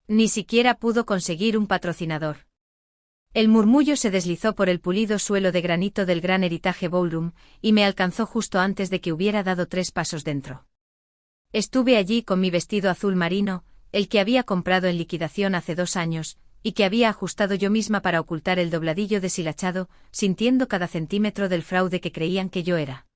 Ni siquiera pudo conseguir un patrocinador. El murmullo se deslizó por el pulido suelo de granito del Gran Heritage Ballroom, y me alcanzó justo antes de que hubiera dado 3 pasos dentro. Estuve allí con mi vestido azul marino, el que había comprado en liquidación hace 2 años, y que había ajustado yo misma para ocultar el dobladillo deshilachado, sintiendo cada centímetro del fraude que creían que yo era.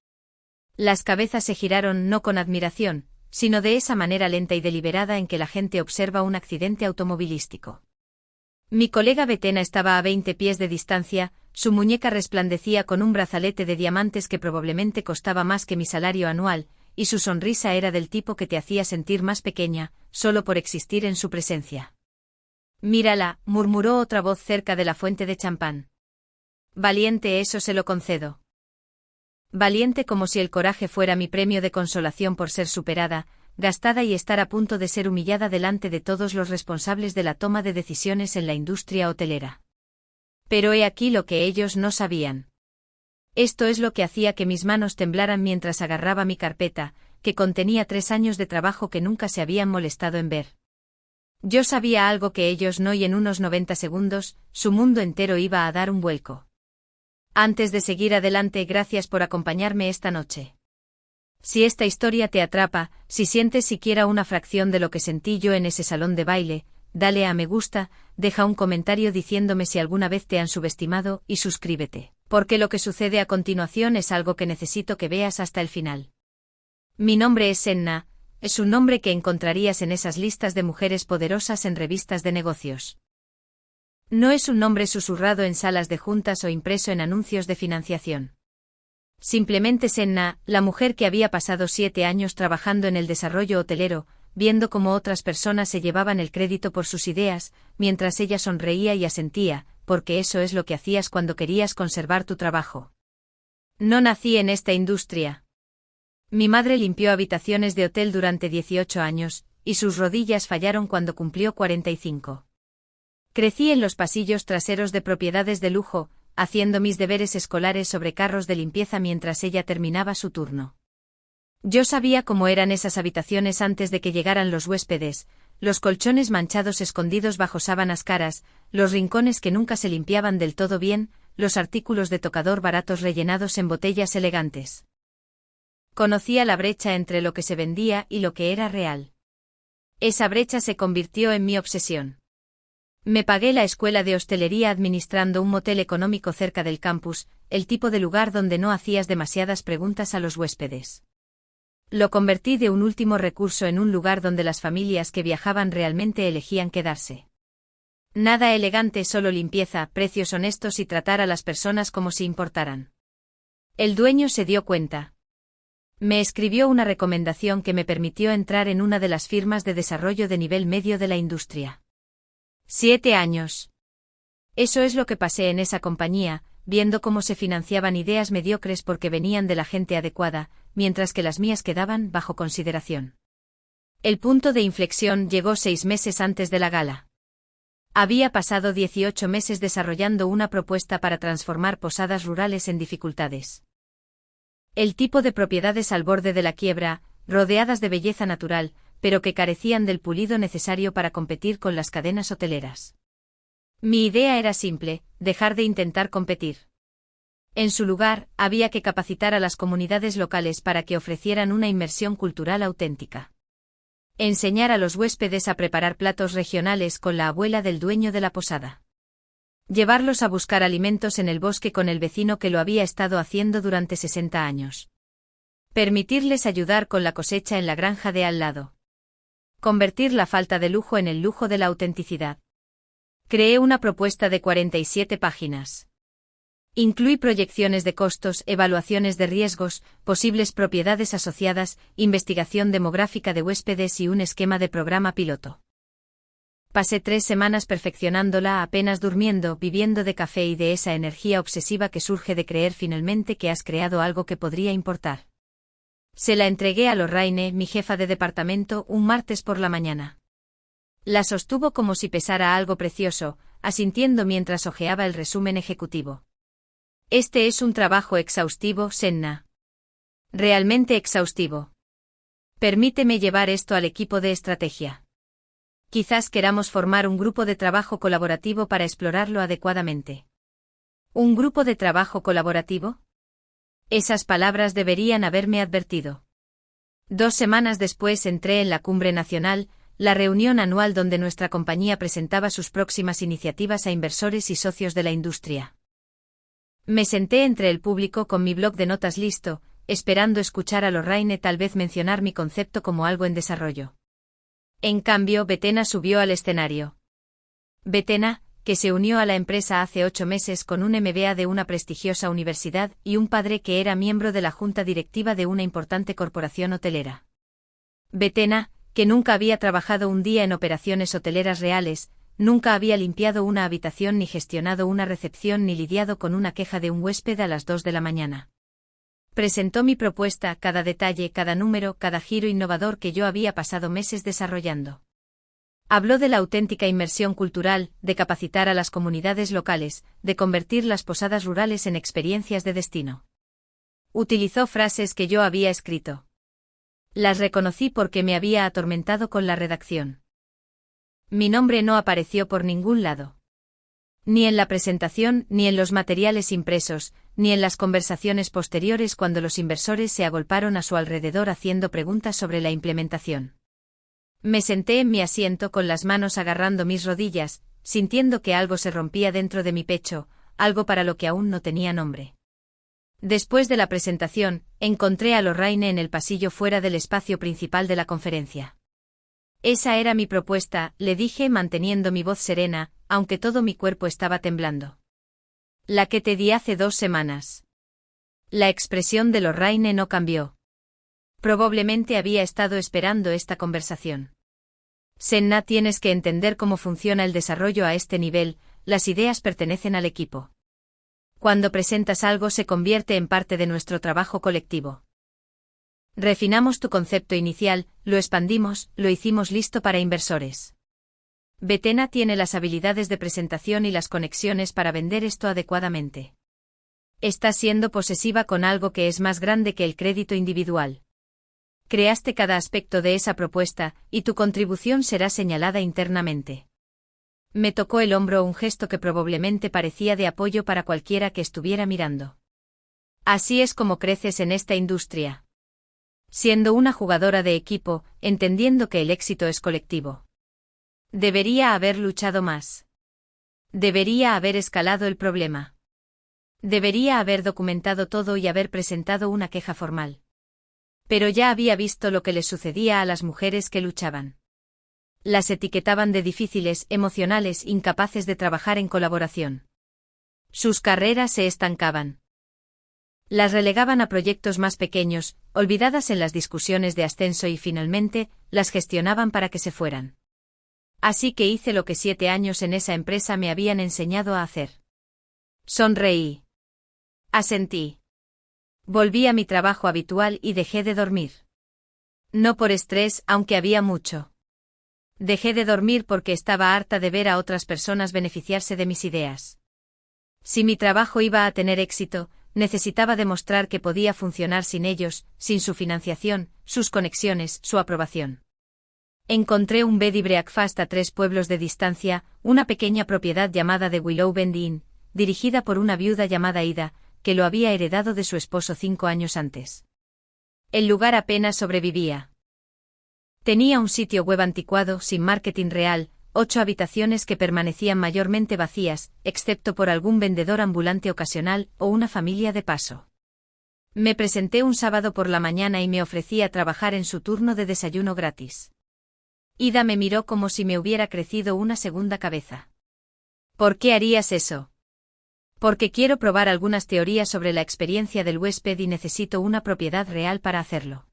Las cabezas se giraron no con admiración, sino de esa manera lenta y deliberada en que la gente observa un accidente automovilístico. Mi colega Betena estaba a 20 pies de distancia, su muñeca resplandecía con un brazalete de diamantes que probablemente costaba más que mi salario anual, y su sonrisa era del tipo que te hacía sentir más pequeña, solo por existir en su presencia. «Mírala», murmuró otra voz cerca de la fuente de champán. «Valiente, eso se lo concedo». Valiente como si el coraje fuera mi premio de consolación por ser superada, gastada y estar a punto de ser humillada delante de todos los responsables de la toma de decisiones en la industria hotelera. Pero he aquí lo que ellos no sabían. Esto es lo que hacía que mis manos temblaran mientras agarraba mi carpeta, que contenía 3 años de trabajo que nunca se habían molestado en ver. Yo sabía algo que ellos no, y en unos 90 segundos, su mundo entero iba a dar un vuelco. Antes de seguir adelante, gracias por acompañarme esta noche. Si esta historia te atrapa, si sientes siquiera una fracción de lo que sentí yo en ese salón de baile, dale a me gusta, deja un comentario diciéndome si alguna vez te han subestimado y suscríbete, porque lo que sucede a continuación es algo que necesito que veas hasta el final. Mi nombre es Senna, es un nombre que encontrarías en esas listas de mujeres poderosas en revistas de negocios. No es un nombre susurrado en salas de juntas o impreso en anuncios de financiación. Simplemente Senna, la mujer que había pasado 7 años trabajando en el desarrollo hotelero, viendo cómo otras personas se llevaban el crédito por sus ideas, mientras ella sonreía y asentía, porque eso es lo que hacías cuando querías conservar tu trabajo. No nací en esta industria. Mi madre limpió habitaciones de hotel durante 18 años, y sus rodillas fallaron cuando cumplió 45. Crecí en los pasillos traseros de propiedades de lujo, haciendo mis deberes escolares sobre carros de limpieza mientras ella terminaba su turno. Yo sabía cómo eran esas habitaciones antes de que llegaran los huéspedes, los colchones manchados escondidos bajo sábanas caras, los rincones que nunca se limpiaban del todo bien, los artículos de tocador baratos rellenados en botellas elegantes. Conocía la brecha entre lo que se vendía y lo que era real. Esa brecha se convirtió en mi obsesión. Me pagué la escuela de hostelería administrando un motel económico cerca del campus, el tipo de lugar donde no hacías demasiadas preguntas a los huéspedes. Lo convertí de un último recurso en un lugar donde las familias que viajaban realmente elegían quedarse. Nada elegante, solo limpieza, precios honestos y tratar a las personas como si importaran. El dueño se dio cuenta. Me escribió una recomendación que me permitió entrar en una de las firmas de desarrollo de nivel medio de la industria. 7 años. Eso es lo que pasé en esa compañía, viendo cómo se financiaban ideas mediocres porque venían de la gente adecuada, mientras que las mías quedaban bajo consideración. El punto de inflexión llegó 6 meses antes de la gala. Había pasado 18 meses desarrollando una propuesta para transformar posadas rurales en dificultades. El tipo de propiedades al borde de la quiebra, rodeadas de belleza natural, pero que carecían del pulido necesario para competir con las cadenas hoteleras. Mi idea era simple: dejar de intentar competir. En su lugar, había que capacitar a las comunidades locales para que ofrecieran una inmersión cultural auténtica. Enseñar a los huéspedes a preparar platos regionales con la abuela del dueño de la posada. Llevarlos a buscar alimentos en el bosque con el vecino que lo había estado haciendo durante 60 años. Permitirles ayudar con la cosecha en la granja de al lado. Convertir la falta de lujo en el lujo de la autenticidad. Creé una propuesta de 47 páginas. Incluí proyecciones de costos, evaluaciones de riesgos, posibles propiedades asociadas, investigación demográfica de huéspedes y un esquema de programa piloto. Pasé 3 semanas perfeccionándola, apenas durmiendo, viviendo de café y de esa energía obsesiva que surge de creer finalmente que has creado algo que podría importar. Se la entregué a Lorraine, mi jefa de departamento, un martes por la mañana. La sostuvo como si pesara algo precioso, asintiendo mientras hojeaba el resumen ejecutivo. Este es un trabajo exhaustivo, Senna. Realmente exhaustivo. Permíteme llevar esto al equipo de estrategia. Quizás queramos formar un grupo de trabajo colaborativo para explorarlo adecuadamente. ¿Un grupo de trabajo colaborativo? Esas palabras deberían haberme advertido. 2 semanas después entré en la Cumbre Nacional, la reunión anual donde nuestra compañía presentaba sus próximas iniciativas a inversores y socios de la industria. Me senté entre el público con mi bloc de notas listo, esperando escuchar a Lorraine tal vez mencionar mi concepto como algo en desarrollo. En cambio, Betena subió al escenario. Betena, que se unió a la empresa hace 8 meses con un MBA de una prestigiosa universidad y un padre que era miembro de la junta directiva de una importante corporación hotelera. Betena, que nunca había trabajado un día en operaciones hoteleras reales, nunca había limpiado una habitación ni gestionado una recepción ni lidiado con una queja de un huésped a las 2 de la mañana. Presentó mi propuesta, cada detalle, cada número, cada giro innovador que yo había pasado meses desarrollando. Habló de la auténtica inmersión cultural, de capacitar a las comunidades locales, de convertir las posadas rurales en experiencias de destino. Utilizó frases que yo había escrito. Las reconocí porque me había atormentado con la redacción. Mi nombre no apareció por ningún lado. Ni en la presentación, ni en los materiales impresos, ni en las conversaciones posteriores cuando los inversores se agolparon a su alrededor haciendo preguntas sobre la implementación. Me senté en mi asiento con las manos agarrando mis rodillas, sintiendo que algo se rompía dentro de mi pecho, algo para lo que aún no tenía nombre. Después de la presentación, encontré a Lorraine en el pasillo fuera del espacio principal de la conferencia. Esa era mi propuesta, le dije manteniendo mi voz serena, aunque todo mi cuerpo estaba temblando. La que te di hace 2 semanas. La expresión de Lorraine no cambió. Probablemente había estado esperando esta conversación. Senna, tienes que entender cómo funciona el desarrollo a este nivel, las ideas pertenecen al equipo. Cuando presentas algo se convierte en parte de nuestro trabajo colectivo. Refinamos tu concepto inicial, lo expandimos, lo hicimos listo para inversores. Betena tiene las habilidades de presentación y las conexiones para vender esto adecuadamente. Estás siendo posesiva con algo que es más grande que el crédito individual. Creaste cada aspecto de esa propuesta, y tu contribución será señalada internamente. Me tocó el hombro, un gesto que probablemente parecía de apoyo para cualquiera que estuviera mirando. Así es como creces en esta industria. Siendo una jugadora de equipo, entendiendo que el éxito es colectivo. Debería haber luchado más. Debería haber escalado el problema. Debería haber documentado todo y haber presentado una queja formal. Pero ya había visto lo que les sucedía a las mujeres que luchaban. Las etiquetaban de difíciles, emocionales, incapaces de trabajar en colaboración. Sus carreras se estancaban. Las relegaban a proyectos más pequeños, olvidadas en las discusiones de ascenso y finalmente, las gestionaban para que se fueran. Así que hice lo que 7 años en esa empresa me habían enseñado a hacer. Sonreí. Asentí. Volví a mi trabajo habitual y dejé de dormir. No por estrés, aunque había mucho. Dejé de dormir porque estaba harta de ver a otras personas beneficiarse de mis ideas. Si mi trabajo iba a tener éxito, necesitaba demostrar que podía funcionar sin ellos, sin su financiación, sus conexiones, su aprobación. Encontré un bed y breakfast a 3 pueblos de distancia, una pequeña propiedad llamada The Willow Bend Inn, dirigida por una viuda llamada Ida, que lo había heredado de su esposo 5 años antes. El lugar apenas sobrevivía. Tenía un sitio web anticuado, sin marketing real, 8 habitaciones que permanecían mayormente vacías, excepto por algún vendedor ambulante ocasional o una familia de paso. Me presenté un sábado por la mañana y me ofrecí a trabajar en su turno de desayuno gratis. Ida me miró como si me hubiera crecido una segunda cabeza. ¿Por qué harías eso? Porque quiero probar algunas teorías sobre la experiencia del huésped y necesito una propiedad real para hacerlo.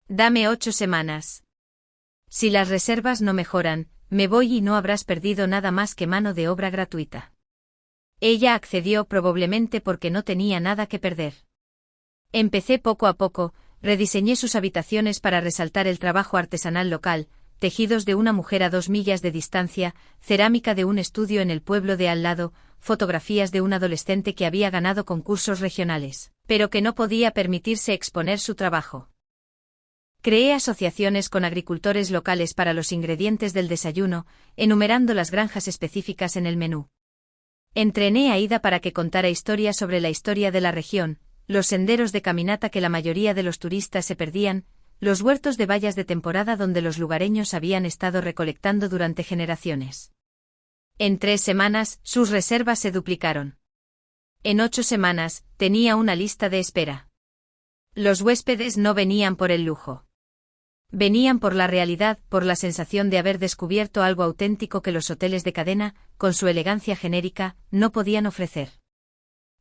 Dame 8 semanas. Si las reservas no mejoran, me voy y no habrás perdido nada más que mano de obra gratuita. Ella accedió probablemente porque no tenía nada que perder. Empecé poco a poco, rediseñé sus habitaciones para resaltar el trabajo artesanal local, tejidos de una mujer a 2 millas de distancia, cerámica de un estudio en el pueblo de al lado, fotografías de un adolescente que había ganado concursos regionales, pero que no podía permitirse exponer su trabajo. Creé asociaciones con agricultores locales para los ingredientes del desayuno, enumerando las granjas específicas en el menú. Entrené a Ida para que contara historias sobre la historia de la región, los senderos de caminata que la mayoría de los turistas se perdían, los huertos de bayas de temporada donde los lugareños habían estado recolectando durante generaciones. En 3 semanas, sus reservas se duplicaron. En 8 semanas, tenía una lista de espera. Los huéspedes no venían por el lujo. Venían por la realidad, por la sensación de haber descubierto algo auténtico que los hoteles de cadena, con su elegancia genérica, no podían ofrecer.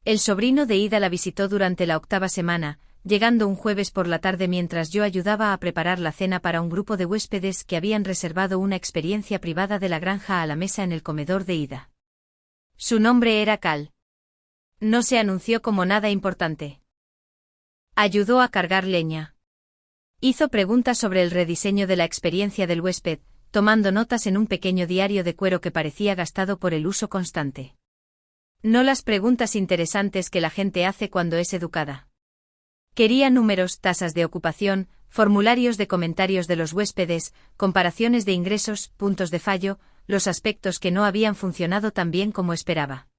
El sobrino de Ida la visitó durante la 8ª semana, llegando un jueves por la tarde mientras yo ayudaba a preparar la cena para un grupo de huéspedes que habían reservado una experiencia privada de la granja a la mesa en el comedor de Ida. Su nombre era Cal. No se anunció como nada importante. Ayudó a cargar leña. Hizo preguntas sobre el rediseño de la experiencia del huésped, tomando notas en un pequeño diario de cuero que parecía gastado por el uso constante. No las preguntas interesantes que la gente hace cuando es educada. Quería números, tasas de ocupación, formularios de comentarios de los huéspedes, comparaciones de ingresos, puntos de fallo, los aspectos que no habían funcionado tan bien como esperaba.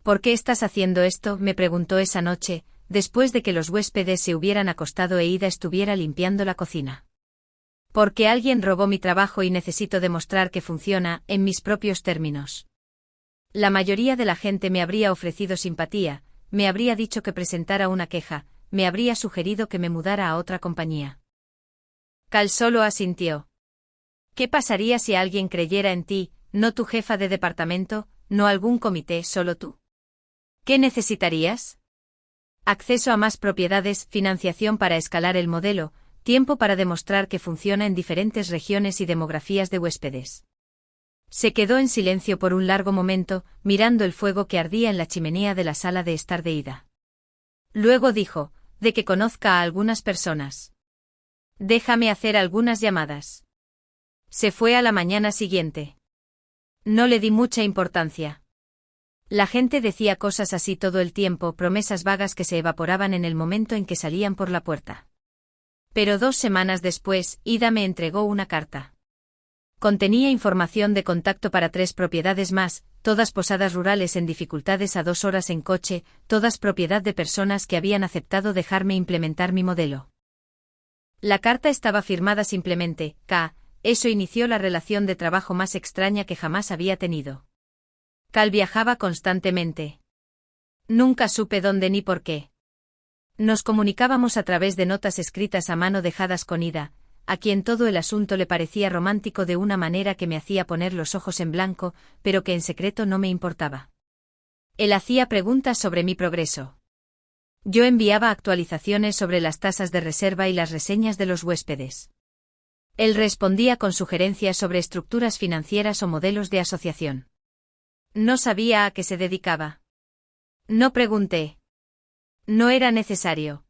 ¿Por qué estás haciendo esto?, me preguntó esa noche, después de que los huéspedes se hubieran acostado e Ida estuviera limpiando la cocina. Porque alguien robó mi trabajo y necesito demostrar que funciona, en mis propios términos. La mayoría de la gente me habría ofrecido simpatía, me habría dicho que presentara una queja, me habría sugerido que me mudara a otra compañía. Cal solo asintió. ¿Qué pasaría si alguien creyera en ti, no tu jefa de departamento, no algún comité, solo tú? ¿Qué necesitarías? Acceso a más propiedades, financiación para escalar el modelo, tiempo para demostrar que funciona en diferentes regiones y demografías de huéspedes. Se quedó en silencio por un largo momento, mirando el fuego que ardía en la chimenea de la sala de estar de Ida. Luego dijo, de que conozca a algunas personas. Déjame hacer algunas llamadas. Se fue a la mañana siguiente. No le di mucha importancia. La gente decía cosas así todo el tiempo, promesas vagas que se evaporaban en el momento en que salían por la puerta. Pero 2 semanas después, Ida me entregó una carta. Contenía información de contacto para 3 propiedades más, todas posadas rurales en dificultades a 2 horas en coche, todas propiedad de personas que habían aceptado dejarme implementar mi modelo. La carta estaba firmada simplemente, K. Eso inició la relación de trabajo más extraña que jamás había tenido. Cal viajaba constantemente. Nunca supe dónde ni por qué. Nos comunicábamos a través de notas escritas a mano dejadas con Ida, a quien todo el asunto le parecía romántico de una manera que me hacía poner los ojos en blanco, pero que en secreto no me importaba. Él hacía preguntas sobre mi progreso. Yo enviaba actualizaciones sobre las tasas de reserva y las reseñas de los huéspedes. Él respondía con sugerencias sobre estructuras financieras o modelos de asociación. No sabía a qué se dedicaba. No pregunté. No era necesario.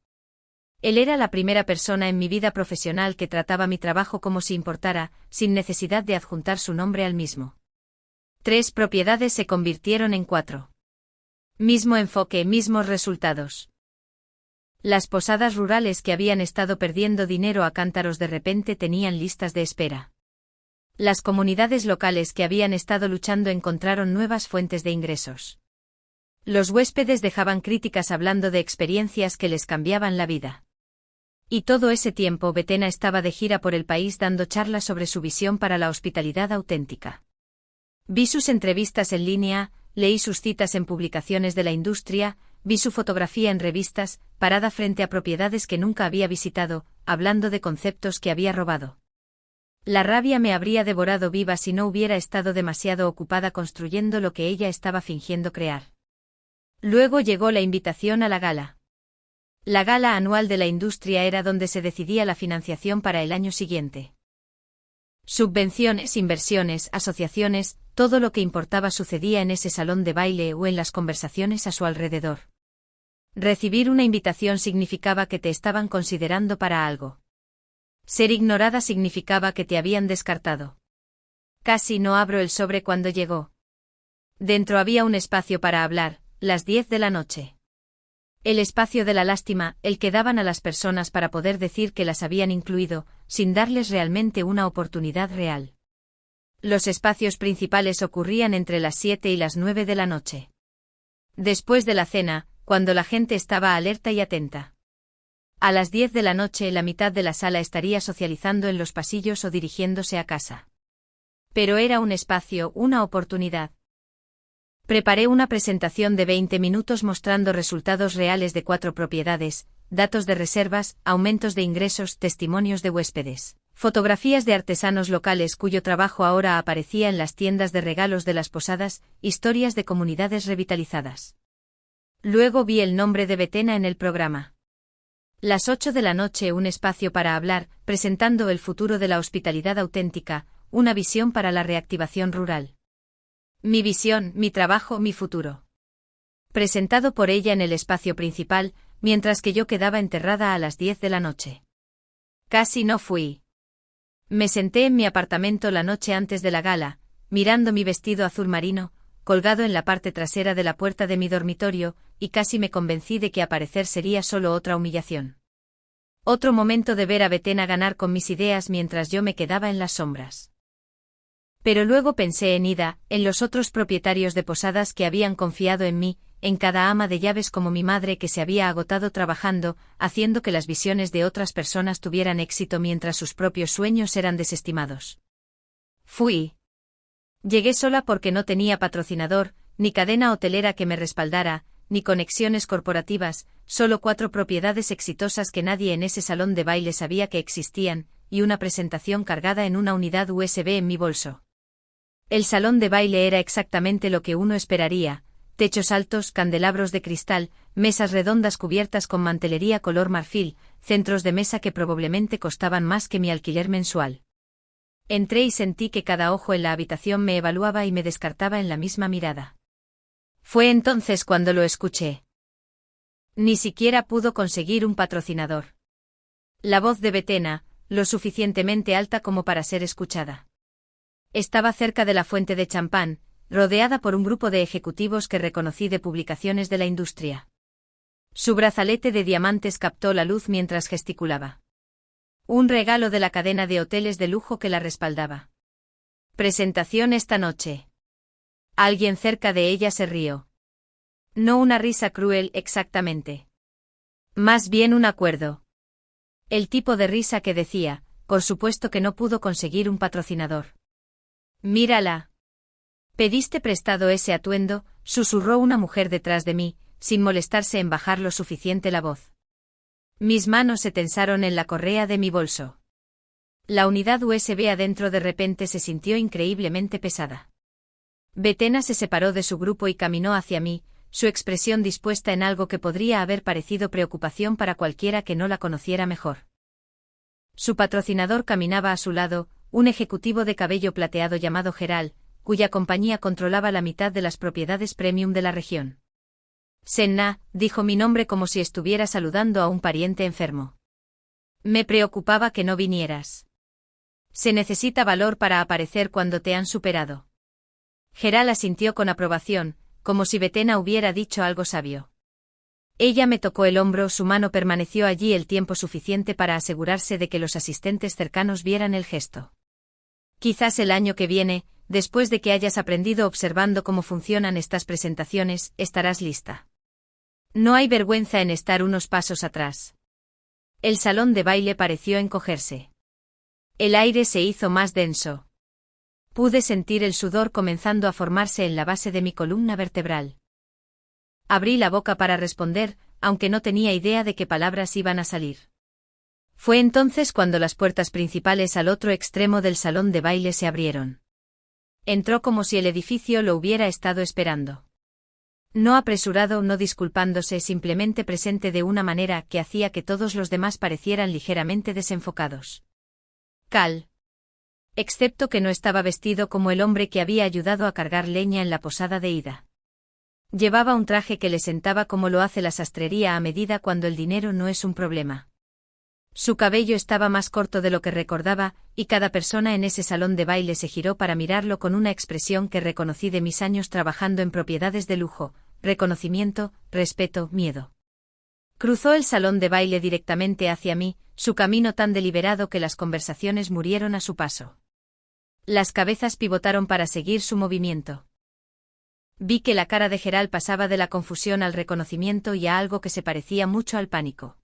Él era la primera persona en mi vida profesional que trataba mi trabajo como si importara, sin necesidad de adjuntar su nombre al mismo. 3 propiedades se convirtieron en 4. Mismo enfoque, mismos resultados. Las posadas rurales que habían estado perdiendo dinero a cántaros de repente tenían listas de espera. Las comunidades locales que habían estado luchando encontraron nuevas fuentes de ingresos. Los huéspedes dejaban críticas hablando de experiencias que les cambiaban la vida. Y todo ese tiempo Betena estaba de gira por el país dando charlas sobre su visión para la hospitalidad auténtica. Vi sus entrevistas en línea, leí sus citas en publicaciones de la industria, vi su fotografía en revistas, parada frente a propiedades que nunca había visitado, hablando de conceptos que había robado. La rabia me habría devorado viva si no hubiera estado demasiado ocupada construyendo lo que ella estaba fingiendo crear. Luego llegó la invitación a la gala. La gala anual de la industria era donde se decidía la financiación para el año siguiente. Subvenciones, inversiones, asociaciones, todo lo que importaba sucedía en ese salón de baile o en las conversaciones a su alrededor. Recibir una invitación significaba que te estaban considerando para algo. Ser ignorada significaba que te habían descartado. Casi no abro el sobre cuando llegó. Dentro había un espacio para hablar, las 10 de la noche. El espacio de la lástima, el que daban a las personas para poder decir que las habían incluido, sin darles realmente una oportunidad real. Los espacios principales ocurrían entre las 7 y las 9 de la noche. Después de la cena, cuando la gente estaba alerta y atenta. A las 10 de la noche la mitad de la sala estaría socializando en los pasillos o dirigiéndose a casa. Pero era un espacio, una oportunidad. Preparé una presentación de 20 minutos mostrando resultados reales de 4 propiedades, datos de reservas, aumentos de ingresos, testimonios de huéspedes, fotografías de artesanos locales cuyo trabajo ahora aparecía en las tiendas de regalos de las posadas, historias de comunidades revitalizadas. Luego vi el nombre de Betena en el programa. Las 8 de la noche un espacio para hablar, presentando el futuro de la hospitalidad auténtica, una visión para la reactivación rural. Mi visión, mi trabajo, mi futuro. Presentado por ella en el espacio principal, mientras que yo quedaba enterrada a las 10 de la noche. Casi no fui. Me senté en mi apartamento la noche antes de la gala, mirando mi vestido azul marino, colgado en la parte trasera de la puerta de mi dormitorio, y casi me convencí de que aparecer sería solo otra humillación. Otro momento de ver a Betena ganar con mis ideas mientras yo me quedaba en las sombras. Pero luego pensé en Ida, en los otros propietarios de posadas que habían confiado en mí, en cada ama de llaves como mi madre que se había agotado trabajando, haciendo que las visiones de otras personas tuvieran éxito mientras sus propios sueños eran desestimados. Fui. Llegué sola porque no tenía patrocinador, ni cadena hotelera que me respaldara, ni conexiones corporativas, solo 4 propiedades exitosas que nadie en ese salón de baile sabía que existían, y una presentación cargada en una unidad USB en mi bolso. El salón de baile era exactamente lo que uno esperaría: techos altos, candelabros de cristal, mesas redondas cubiertas con mantelería color marfil, centros de mesa que probablemente costaban más que mi alquiler mensual. Entré y sentí que cada ojo en la habitación me evaluaba y me descartaba en la misma mirada. Fue entonces cuando lo escuché. Ni siquiera pudo conseguir un patrocinador. La voz de Betena, lo suficientemente alta como para ser escuchada. Estaba cerca de la fuente de champán, rodeada por un grupo de ejecutivos que reconocí de publicaciones de la industria. Su brazalete de diamantes captó la luz mientras gesticulaba. Un regalo de la cadena de hoteles de lujo que la respaldaba. Presentación esta noche. Alguien cerca de ella se rió. No una risa cruel exactamente. Más bien un acuerdo. El tipo de risa que decía, por supuesto que no pudo conseguir un patrocinador. Mírala. ¿Pediste prestado ese atuendo?, susurró una mujer detrás de mí, sin molestarse en bajar lo suficiente la voz. Mis manos se tensaron en la correa de mi bolso. La unidad USB adentro de repente se sintió increíblemente pesada. Betena se separó de su grupo y caminó hacia mí, su expresión dispuesta en algo que podría haber parecido preocupación para cualquiera que no la conociera mejor. Su patrocinador caminaba a su lado, un ejecutivo de cabello plateado llamado Geral, cuya compañía controlaba la mitad de las propiedades premium de la región. Senna, dijo mi nombre como si estuviera saludando a un pariente enfermo. Me preocupaba que no vinieras. Se necesita valor para aparecer cuando te han superado. Geral asintió con aprobación, como si Betena hubiera dicho algo sabio. Ella me tocó el hombro, su mano permaneció allí el tiempo suficiente para asegurarse de que los asistentes cercanos vieran el gesto. Quizás el año que viene, después de que hayas aprendido observando cómo funcionan estas presentaciones, estarás lista. No hay vergüenza en estar unos pasos atrás. El salón de baile pareció encogerse. El aire se hizo más denso. Pude sentir el sudor comenzando a formarse en la base de mi columna vertebral. Abrí la boca para responder, aunque no tenía idea de qué palabras iban a salir. Fue entonces cuando las puertas principales al otro extremo del salón de baile se abrieron. Entró como si el edificio lo hubiera estado esperando. No apresurado, no disculpándose, simplemente presente de una manera que hacía que todos los demás parecieran ligeramente desenfocados. Cal. Excepto que no estaba vestido como el hombre que había ayudado a cargar leña en la posada de Ida. Llevaba un traje que le sentaba como lo hace la sastrería a medida cuando el dinero no es un problema. Su cabello estaba más corto de lo que recordaba, y cada persona en ese salón de baile se giró para mirarlo con una expresión que reconocí de mis años trabajando en propiedades de lujo: reconocimiento, respeto, miedo. Cruzó el salón de baile directamente hacia mí, su camino tan deliberado que las conversaciones murieron a su paso. Las cabezas pivotaron para seguir su movimiento. Vi que la cara de Gerald pasaba de la confusión al reconocimiento y a algo que se parecía mucho al pánico.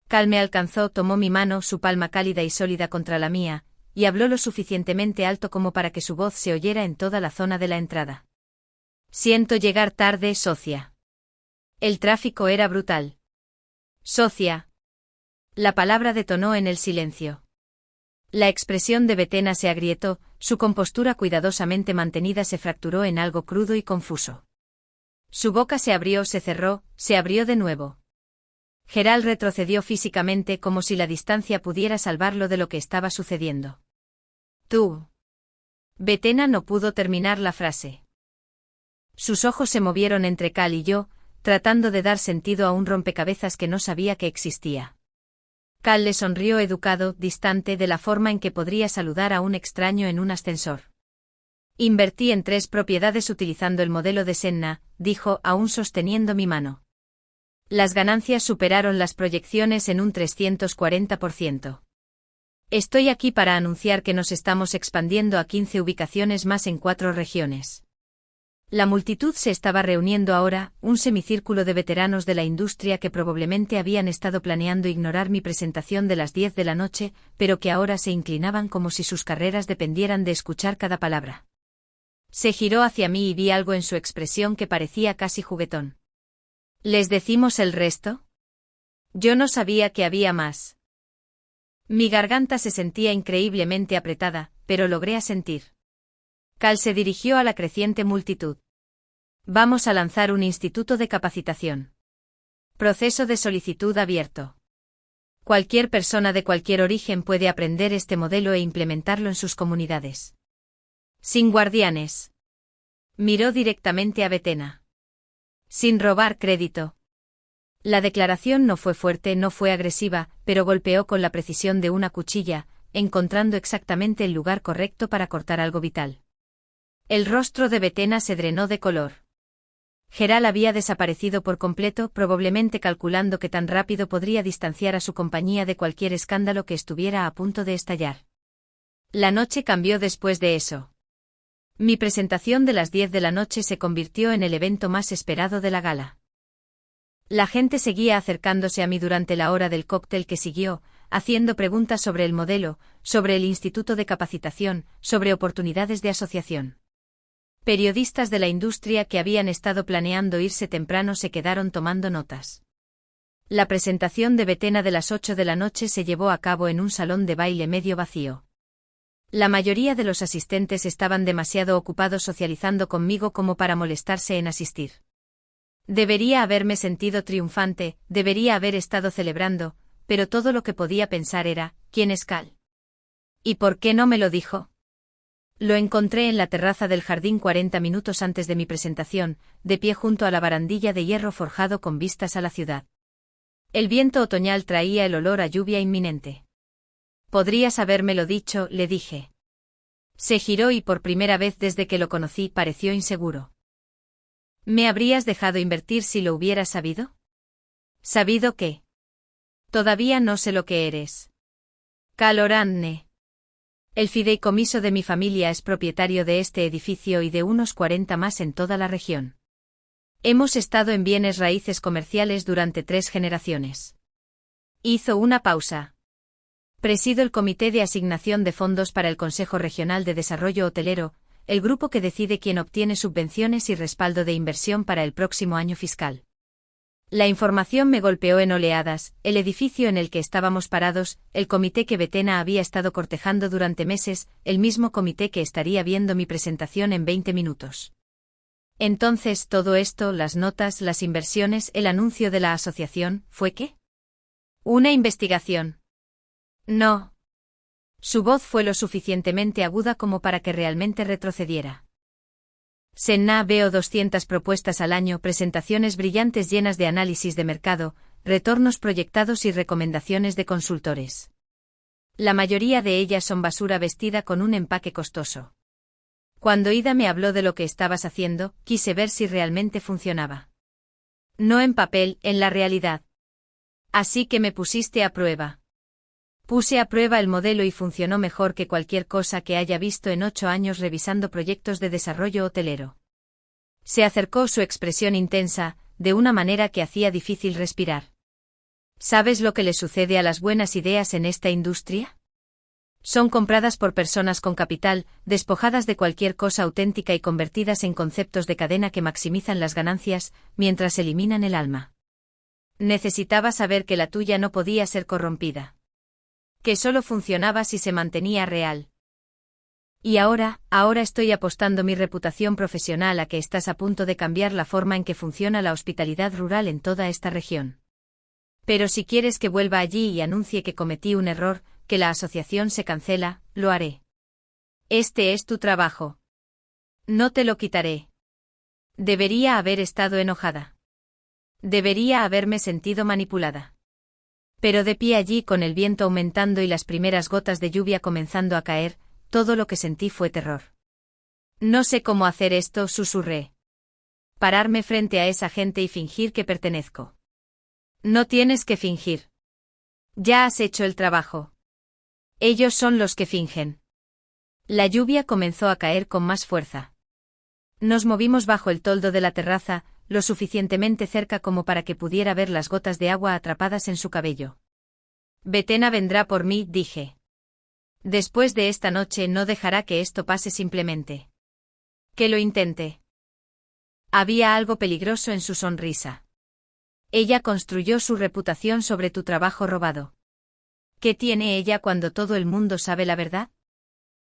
Cal me alcanzó, tomó mi mano, su palma cálida y sólida contra la mía, y habló lo suficientemente alto como para que su voz se oyera en toda la zona de la entrada. Siento llegar tarde, socia. El tráfico era brutal. Socia. La palabra detonó en el silencio. La expresión de Betena se agrietó, su compostura cuidadosamente mantenida se fracturó en algo crudo y confuso. Su boca se abrió, se cerró, se abrió de nuevo. Gerald retrocedió físicamente como si la distancia pudiera salvarlo de lo que estaba sucediendo. Tú. Betena no pudo terminar la frase. Sus ojos se movieron entre Cal y yo, tratando de dar sentido a un rompecabezas que no sabía que existía. Cal le sonrió educado, distante de la forma en que podría saludar a un extraño en un ascensor. Invertí en 3 propiedades utilizando el modelo de Senna, dijo, aún sosteniendo mi mano. Las ganancias superaron las proyecciones en un 340%. Estoy aquí para anunciar que nos estamos expandiendo a 15 ubicaciones más en 4 regiones. La multitud se estaba reuniendo ahora, un semicírculo de veteranos de la industria que probablemente habían estado planeando ignorar mi presentación de las 10 de la noche, pero que ahora se inclinaban como si sus carreras dependieran de escuchar cada palabra. Se giró hacia mí y vi algo en su expresión que parecía casi juguetón. ¿Les decimos el resto? Yo no sabía que había más. Mi garganta se sentía increíblemente apretada, pero logré asentir. Cal se dirigió a la creciente multitud. Vamos a lanzar un instituto de capacitación. Proceso de solicitud abierto. Cualquier persona de cualquier origen puede aprender este modelo e implementarlo en sus comunidades. Sin guardianes. Miró directamente a Betena. Sin robar crédito. La declaración no fue fuerte, no fue agresiva, pero golpeó con la precisión de una cuchilla, encontrando exactamente el lugar correcto para cortar algo vital. El rostro de Betena se drenó de color. Gerald había desaparecido por completo, probablemente calculando que tan rápido podría distanciar a su compañía de cualquier escándalo que estuviera a punto de estallar. La noche cambió después de eso. Mi presentación de las 10 de la noche se convirtió en el evento más esperado de la gala. La gente seguía acercándose a mí durante la hora del cóctel que siguió, haciendo preguntas sobre el modelo, sobre el instituto de capacitación, sobre oportunidades de asociación. Periodistas de la industria que habían estado planeando irse temprano se quedaron tomando notas. La presentación de Betena de las 8 de la noche se llevó a cabo en un salón de baile medio vacío. La mayoría de los asistentes estaban demasiado ocupados socializando conmigo como para molestarse en asistir. Debería haberme sentido triunfante, debería haber estado celebrando, pero todo lo que podía pensar era, ¿quién es Cal? ¿Y por qué no me lo dijo? Lo encontré en la terraza del jardín 40 minutos antes de mi presentación, de pie junto a la barandilla de hierro forjado con vistas a la ciudad. El viento otoñal traía el olor a lluvia inminente. Podrías habérmelo dicho, le dije. Se giró y por primera vez desde que lo conocí pareció inseguro. ¿Me habrías dejado invertir si lo hubieras sabido? ¿Sabido qué? Todavía no sé lo que eres. Cal Oranne. El fideicomiso de mi familia es propietario de este edificio y de unos 40 más en toda la región. Hemos estado en bienes raíces comerciales durante 3 generaciones. Hizo una pausa. Presido el Comité de Asignación de Fondos para el Consejo Regional de Desarrollo Hotelero, el grupo que decide quién obtiene subvenciones y respaldo de inversión para el próximo año fiscal. La información me golpeó en oleadas, el edificio en el que estábamos parados, el comité que Betena había estado cortejando durante meses, el mismo comité que estaría viendo mi presentación en 20 minutos. Entonces todo esto, las notas, las inversiones, el anuncio de la asociación, ¿fue qué? ¿Una investigación? No. Su voz fue lo suficientemente aguda como para que realmente retrocediera. Senna veo 200 propuestas al año, presentaciones brillantes llenas de análisis de mercado, retornos proyectados y recomendaciones de consultores. La mayoría de ellas son basura vestida con un empaque costoso. Cuando Ida me habló de lo que estabas haciendo, quise ver si realmente funcionaba. No en papel, en la realidad. Así que me pusiste a prueba. Puse a prueba el modelo y funcionó mejor que cualquier cosa que haya visto en 8 años revisando proyectos de desarrollo hotelero. Se acercó su expresión intensa, de una manera que hacía difícil respirar. ¿Sabes lo que le sucede a las buenas ideas en esta industria? Son compradas por personas con capital, despojadas de cualquier cosa auténtica y convertidas en conceptos de cadena que maximizan las ganancias, mientras eliminan el alma. Necesitaba saber que la tuya no podía ser corrompida. Que solo funcionaba si se mantenía real. Y ahora estoy apostando mi reputación profesional a que estás a punto de cambiar la forma en que funciona la hospitalidad rural en toda esta región. Pero si quieres que vuelva allí y anuncie que cometí un error, que la asociación se cancela, lo haré. Este es tu trabajo. No te lo quitaré. Debería haber estado enojada. Debería haberme sentido manipulada. Pero de pie allí con el viento aumentando y las primeras gotas de lluvia comenzando a caer, todo lo que sentí fue terror. No sé cómo hacer esto, susurré. Pararme frente a esa gente y fingir que pertenezco. No tienes que fingir. Ya has hecho el trabajo. Ellos son los que fingen. La lluvia comenzó a caer con más fuerza. Nos movimos bajo el toldo de la terraza, lo suficientemente cerca como para que pudiera ver las gotas de agua atrapadas en su cabello. Betena vendrá por mí, dije. Después de esta noche no dejará que esto pase simplemente. Que lo intente. Había algo peligroso en su sonrisa. Ella construyó su reputación sobre tu trabajo robado. ¿Qué tiene ella cuando todo el mundo sabe la verdad?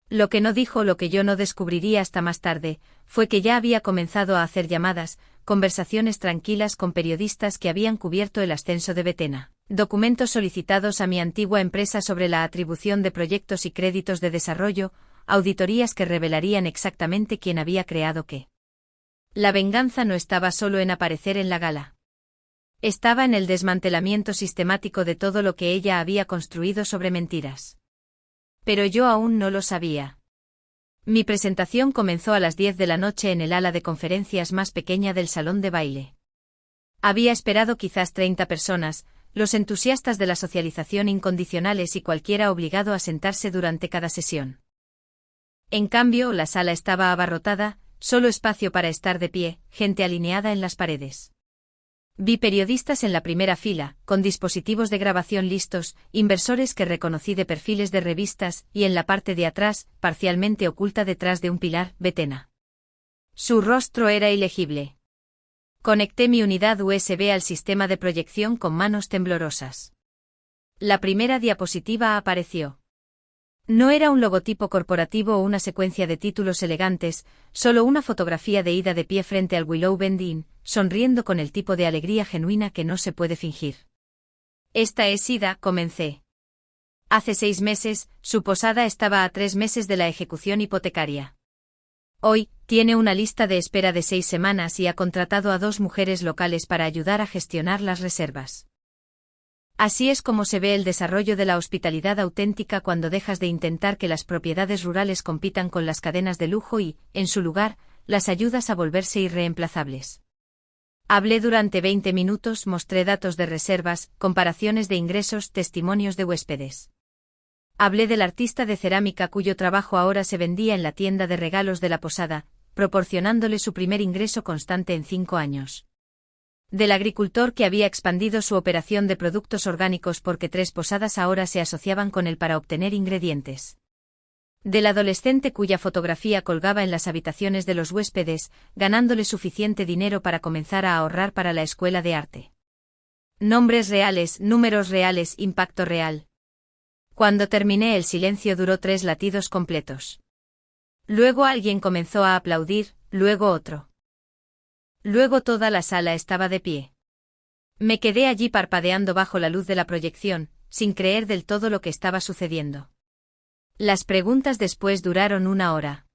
Lo que no dijo, lo que yo no descubriría hasta más tarde, fue que ya había comenzado a hacer llamadas, conversaciones tranquilas con periodistas que habían cubierto el ascenso de Betena, documentos solicitados a mi antigua empresa sobre la atribución de proyectos y créditos de desarrollo, auditorías que revelarían exactamente quién había creado qué. La venganza no estaba solo en aparecer en la gala. Estaba en el desmantelamiento sistemático de todo lo que ella había construido sobre mentiras. Pero yo aún no lo sabía. Mi presentación comenzó a las 10 de la noche en el ala de conferencias más pequeña del salón de baile. Había esperado quizás 30 personas, los entusiastas de la socialización incondicionales y cualquiera obligado a sentarse durante cada sesión. En cambio, la sala estaba abarrotada, solo espacio para estar de pie, gente alineada en las paredes. Vi periodistas en la primera fila, con dispositivos de grabación listos, inversores que reconocí de perfiles de revistas, y en la parte de atrás, parcialmente oculta detrás de un pilar, Betena. Su rostro era ilegible. Conecté mi unidad USB al sistema de proyección con manos temblorosas. La primera diapositiva apareció. No era un logotipo corporativo o una secuencia de títulos elegantes, solo una fotografía de Ida de pie frente al Willow Bend Inn, sonriendo con el tipo de alegría genuina que no se puede fingir. Esta es Ida, comencé. Hace 6 meses, su posada estaba a 3 meses de la ejecución hipotecaria. Hoy, tiene una lista de espera de 6 semanas y ha contratado a 2 mujeres locales para ayudar a gestionar las reservas. Así es como se ve el desarrollo de la hospitalidad auténtica cuando dejas de intentar que las propiedades rurales compitan con las cadenas de lujo y, en su lugar, las ayudas a volverse irreemplazables. Hablé durante 20 minutos, mostré datos de reservas, comparaciones de ingresos, testimonios de huéspedes. Hablé del artista de cerámica cuyo trabajo ahora se vendía en la tienda de regalos de la posada, proporcionándole su primer ingreso constante en 5 años. Del agricultor que había expandido su operación de productos orgánicos porque 3 posadas ahora se asociaban con él para obtener ingredientes. Del adolescente cuya fotografía colgaba en las habitaciones de los huéspedes, ganándole suficiente dinero para comenzar a ahorrar para la escuela de arte. Nombres reales, números reales, impacto real. Cuando terminé el silencio duró 3 latidos completos. Luego alguien comenzó a aplaudir, luego otro. Luego toda la sala estaba de pie. Me quedé allí parpadeando bajo la luz de la proyección, sin creer del todo lo que estaba sucediendo. Las preguntas después duraron 1 hora.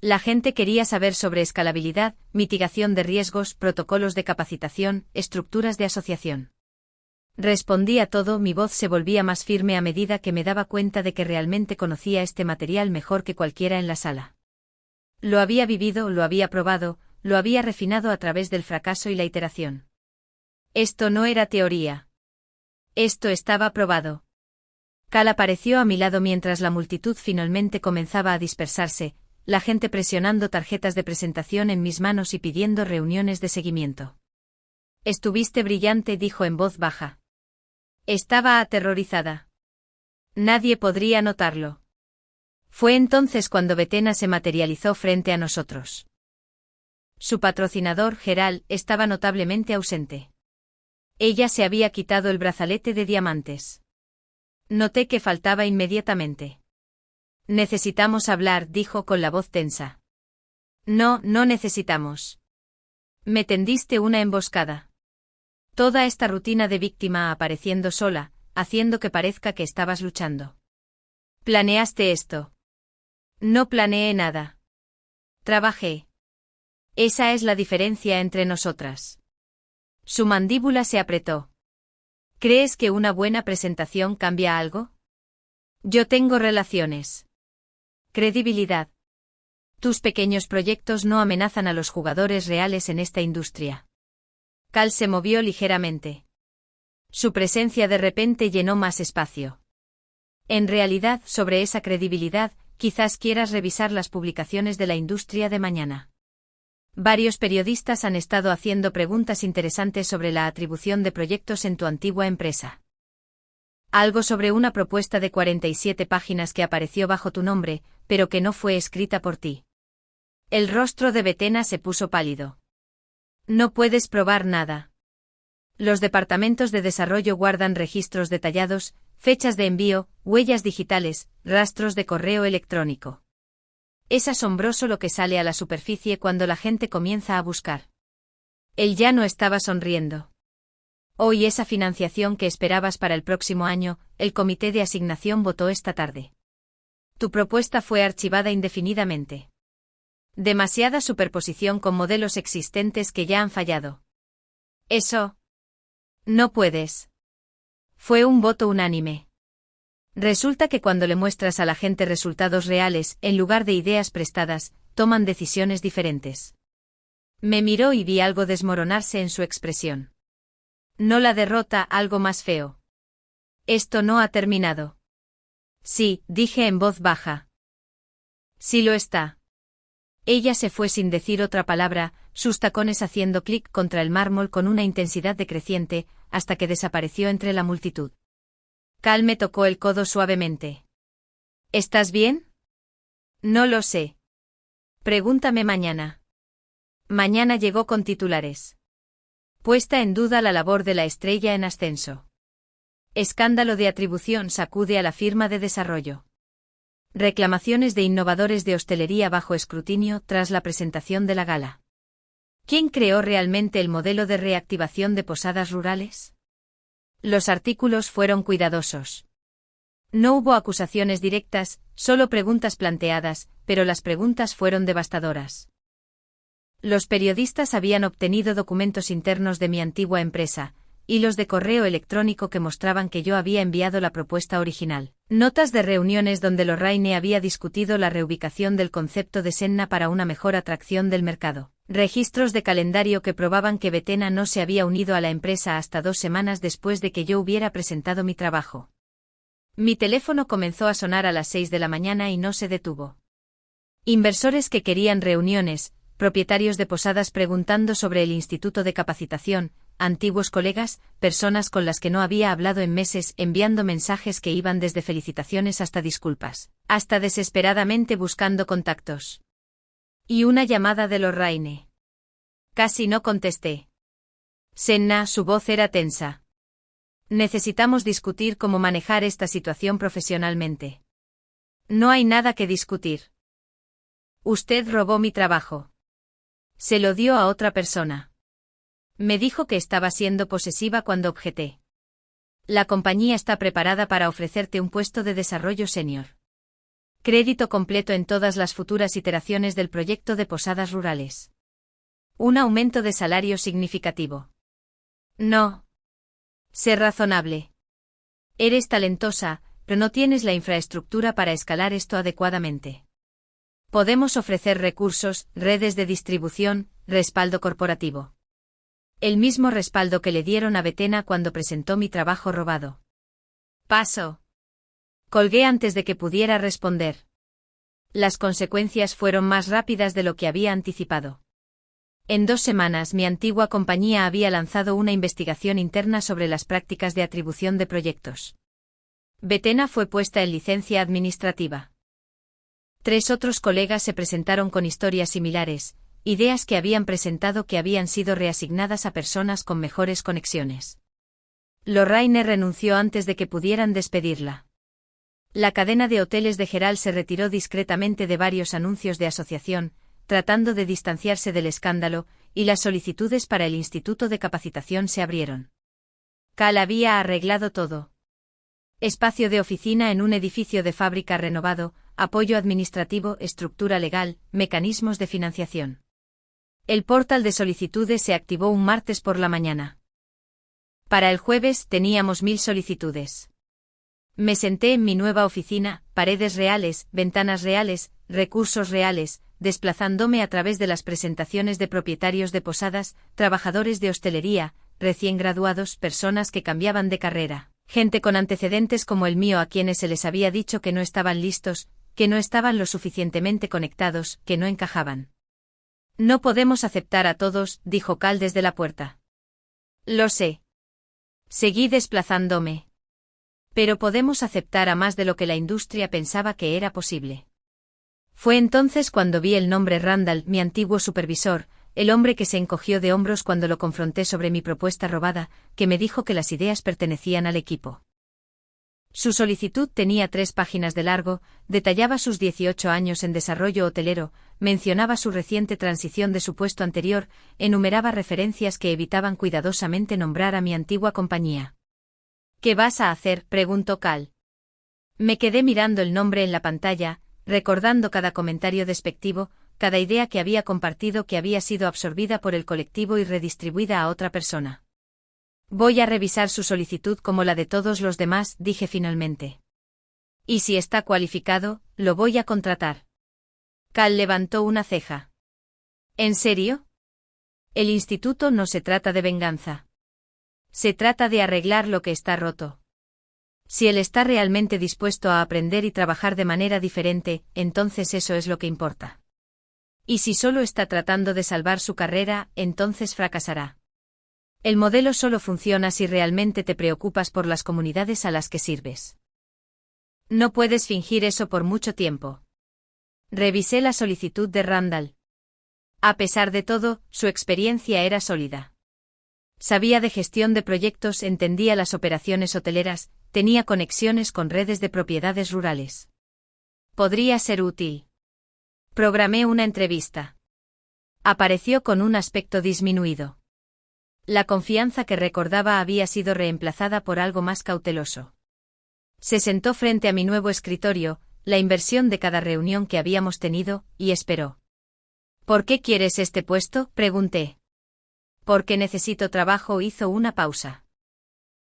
La gente quería saber sobre escalabilidad, mitigación de riesgos, protocolos de capacitación, estructuras de asociación. Respondí a todo, mi voz se volvía más firme a medida que me daba cuenta de que realmente conocía este material mejor que cualquiera en la sala. Lo había vivido, lo había probado, lo había refinado a través del fracaso y la iteración. Esto no era teoría. Esto estaba aprobado. Cal apareció a mi lado mientras la multitud finalmente comenzaba a dispersarse, la gente presionando tarjetas de presentación en mis manos y pidiendo reuniones de seguimiento. Estuviste brillante, dijo en voz baja. Estaba aterrorizada. Nadie podría notarlo. Fue entonces cuando Betena se materializó frente a nosotros. Su patrocinador, Geral, estaba notablemente ausente. Ella se había quitado el brazalete de diamantes. Noté que faltaba inmediatamente. Necesitamos hablar, dijo con la voz tensa. No, no necesitamos. Me tendiste una emboscada. Toda esta rutina de víctima apareciendo sola, haciendo que parezca que estabas luchando. ¿Planeaste esto? No planeé nada. Trabajé. Esa es la diferencia entre nosotras. Su mandíbula se apretó. ¿Crees que una buena presentación cambia algo? Yo tengo relaciones. Credibilidad. Tus pequeños proyectos no amenazan a los jugadores reales en esta industria. Cal se movió ligeramente. Su presencia de repente llenó más espacio. En realidad, sobre esa credibilidad, quizás quieras revisar las publicaciones de la industria de mañana. Varios periodistas han estado haciendo preguntas interesantes sobre la atribución de proyectos en tu antigua empresa. Algo sobre una propuesta de 47 páginas que apareció bajo tu nombre, pero que no fue escrita por ti. El rostro de Betena se puso pálido. No puedes probar nada. Los departamentos de desarrollo guardan registros detallados, fechas de envío, huellas digitales, rastros de correo electrónico. Es asombroso lo que sale a la superficie cuando la gente comienza a buscar. Él ya no estaba sonriendo. Hoy esa financiación que esperabas para el próximo año, el comité de asignación votó esta tarde. Tu propuesta fue archivada indefinidamente. Demasiada superposición con modelos existentes que ya han fallado. Eso. No puedes. Fue un voto unánime. Resulta que cuando le muestras a la gente resultados reales, en lugar de ideas prestadas, toman decisiones diferentes. Me miró y vi algo desmoronarse en su expresión. No la derrota, algo más feo. Esto no ha terminado. Sí, dije en voz baja. Sí lo está. Ella se fue sin decir otra palabra, sus tacones haciendo clic contra el mármol con una intensidad decreciente, hasta que desapareció entre la multitud. Cal me tocó el codo suavemente. ¿Estás bien? No lo sé. Pregúntame mañana. Mañana llegó con titulares. Puesta en duda la labor de la estrella en ascenso. Escándalo de atribución sacude a la firma de desarrollo. Reclamaciones de innovadores de hostelería bajo escrutinio tras la presentación de la gala. ¿Quién creó realmente el modelo de reactivación de posadas rurales? Los artículos fueron cuidadosos. No hubo acusaciones directas, solo preguntas planteadas, pero las preguntas fueron devastadoras. Los periodistas habían obtenido documentos internos de mi antigua empresa, hilos de correo electrónico que mostraban que yo había enviado la propuesta original, notas de reuniones donde Lorraine había discutido la reubicación del concepto de Senna para una mejor atracción del mercado, registros de calendario que probaban que Betena no se había unido a la empresa hasta 2 semanas después de que yo hubiera presentado mi trabajo. Mi teléfono comenzó a sonar a las 6 de la mañana y no se detuvo. Inversores que querían reuniones, propietarios de posadas preguntando sobre el instituto de capacitación, antiguos colegas, personas con las que no había hablado en meses enviando mensajes que iban desde felicitaciones hasta disculpas, hasta desesperadamente buscando contactos. Y una llamada de Lorraine. Casi no contesté. Senna, su voz era tensa. Necesitamos discutir cómo manejar esta situación profesionalmente. No hay nada que discutir. Usted robó mi trabajo. Se lo dio a otra persona. Me dijo que estaba siendo posesiva cuando objeté. La compañía está preparada para ofrecerte un puesto de desarrollo senior. Crédito completo en todas las futuras iteraciones del proyecto de posadas rurales. Un aumento de salario significativo. No. Sé razonable. Eres talentosa, pero no tienes la infraestructura para escalar esto adecuadamente. Podemos ofrecer recursos, redes de distribución, respaldo corporativo. El mismo respaldo que le dieron a Betena cuando presentó mi trabajo robado. Paso. Colgué antes de que pudiera responder. Las consecuencias fueron más rápidas de lo que había anticipado. En 2 semanas mi antigua compañía había lanzado una investigación interna sobre las prácticas de atribución de proyectos. Betena fue puesta en licencia administrativa. 3 otros colegas se presentaron con historias similares, ideas que habían presentado que habían sido reasignadas a personas con mejores conexiones. Lorraine renunció antes de que pudieran despedirla. La cadena de hoteles de Geral se retiró discretamente de varios anuncios de asociación, tratando de distanciarse del escándalo, y las solicitudes para el Instituto de Capacitación se abrieron. Cal había arreglado todo. Espacio de oficina en un edificio de fábrica renovado, apoyo administrativo, estructura legal, mecanismos de financiación. El portal de solicitudes se activó un martes por la mañana. Para el jueves teníamos 1000 solicitudes. Me senté en mi nueva oficina, paredes reales, ventanas reales, recursos reales, desplazándome a través de las presentaciones de propietarios de posadas, trabajadores de hostelería, recién graduados, personas que cambiaban de carrera, gente con antecedentes como el mío a quienes se les había dicho que no estaban listos, que no estaban lo suficientemente conectados, que no encajaban. No podemos aceptar a todos, dijo Cal desde la puerta. Lo sé. Seguí desplazándome. Pero podemos aceptar a más de lo que la industria pensaba que era posible. Fue entonces cuando vi el nombre Randall, mi antiguo supervisor, el hombre que se encogió de hombros cuando lo confronté sobre mi propuesta robada, que me dijo que las ideas pertenecían al equipo. Su solicitud tenía 3 páginas de largo, detallaba sus 18 años en desarrollo hotelero, mencionaba su reciente transición de su puesto anterior, enumeraba referencias que evitaban cuidadosamente nombrar a mi antigua compañía. ¿Qué vas a hacer?, preguntó Cal. Me quedé mirando el nombre en la pantalla, recordando cada comentario despectivo, cada idea que había compartido que había sido absorbida por el colectivo y redistribuida a otra persona. Voy a revisar su solicitud como la de todos los demás, dije finalmente. Y si está cualificado, lo voy a contratar. Cal levantó una ceja. ¿En serio? El instituto no se trata de venganza. Se trata de arreglar lo que está roto. Si él está realmente dispuesto a aprender y trabajar de manera diferente, entonces eso es lo que importa. Y si solo está tratando de salvar su carrera, entonces fracasará. El modelo solo funciona si realmente te preocupas por las comunidades a las que sirves. No puedes fingir eso por mucho tiempo. Revisé la solicitud de Randall. A pesar de todo, su experiencia era sólida. Sabía de gestión de proyectos, entendía las operaciones hoteleras, tenía conexiones con redes de propiedades rurales. Podría ser útil. Programé una entrevista. Apareció con un aspecto disminuido. La confianza que recordaba había sido reemplazada por algo más cauteloso. Se sentó frente a mi nuevo escritorio, la inversión de cada reunión que habíamos tenido, y esperó. ¿Por qué quieres este puesto?, pregunté. Porque necesito trabajo, hizo una pausa.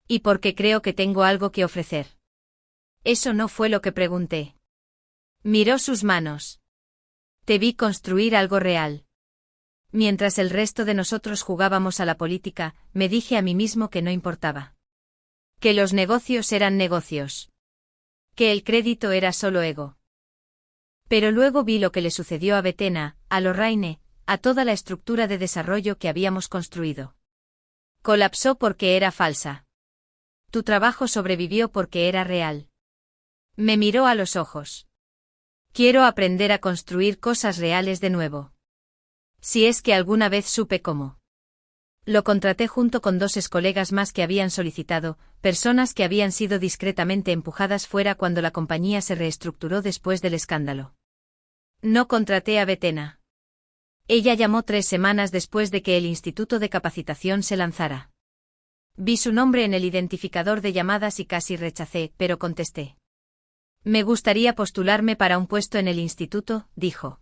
Y porque creo que tengo algo que ofrecer. Eso no fue lo que pregunté. Miró sus manos. Te vi construir algo real. Mientras el resto de nosotros jugábamos a la política, me dije a mí mismo que no importaba. Que los negocios eran negocios. Que el crédito era solo ego. Pero luego vi lo que le sucedió a Betena, a Lorraine, a toda la estructura de desarrollo que habíamos construido. Colapsó porque era falsa. Tu trabajo sobrevivió porque era real. Me miró a los ojos. Quiero aprender a construir cosas reales de nuevo. Si es que alguna vez supe cómo. Lo contraté junto con 2 excolegas más que habían solicitado, personas que habían sido discretamente empujadas fuera cuando la compañía se reestructuró después del escándalo. No contraté a Betena. Ella llamó 3 semanas después de que el Instituto de Capacitación se lanzara. Vi su nombre en el identificador de llamadas y casi rechacé, pero contesté. Me gustaría postularme para un puesto en el instituto, dijo.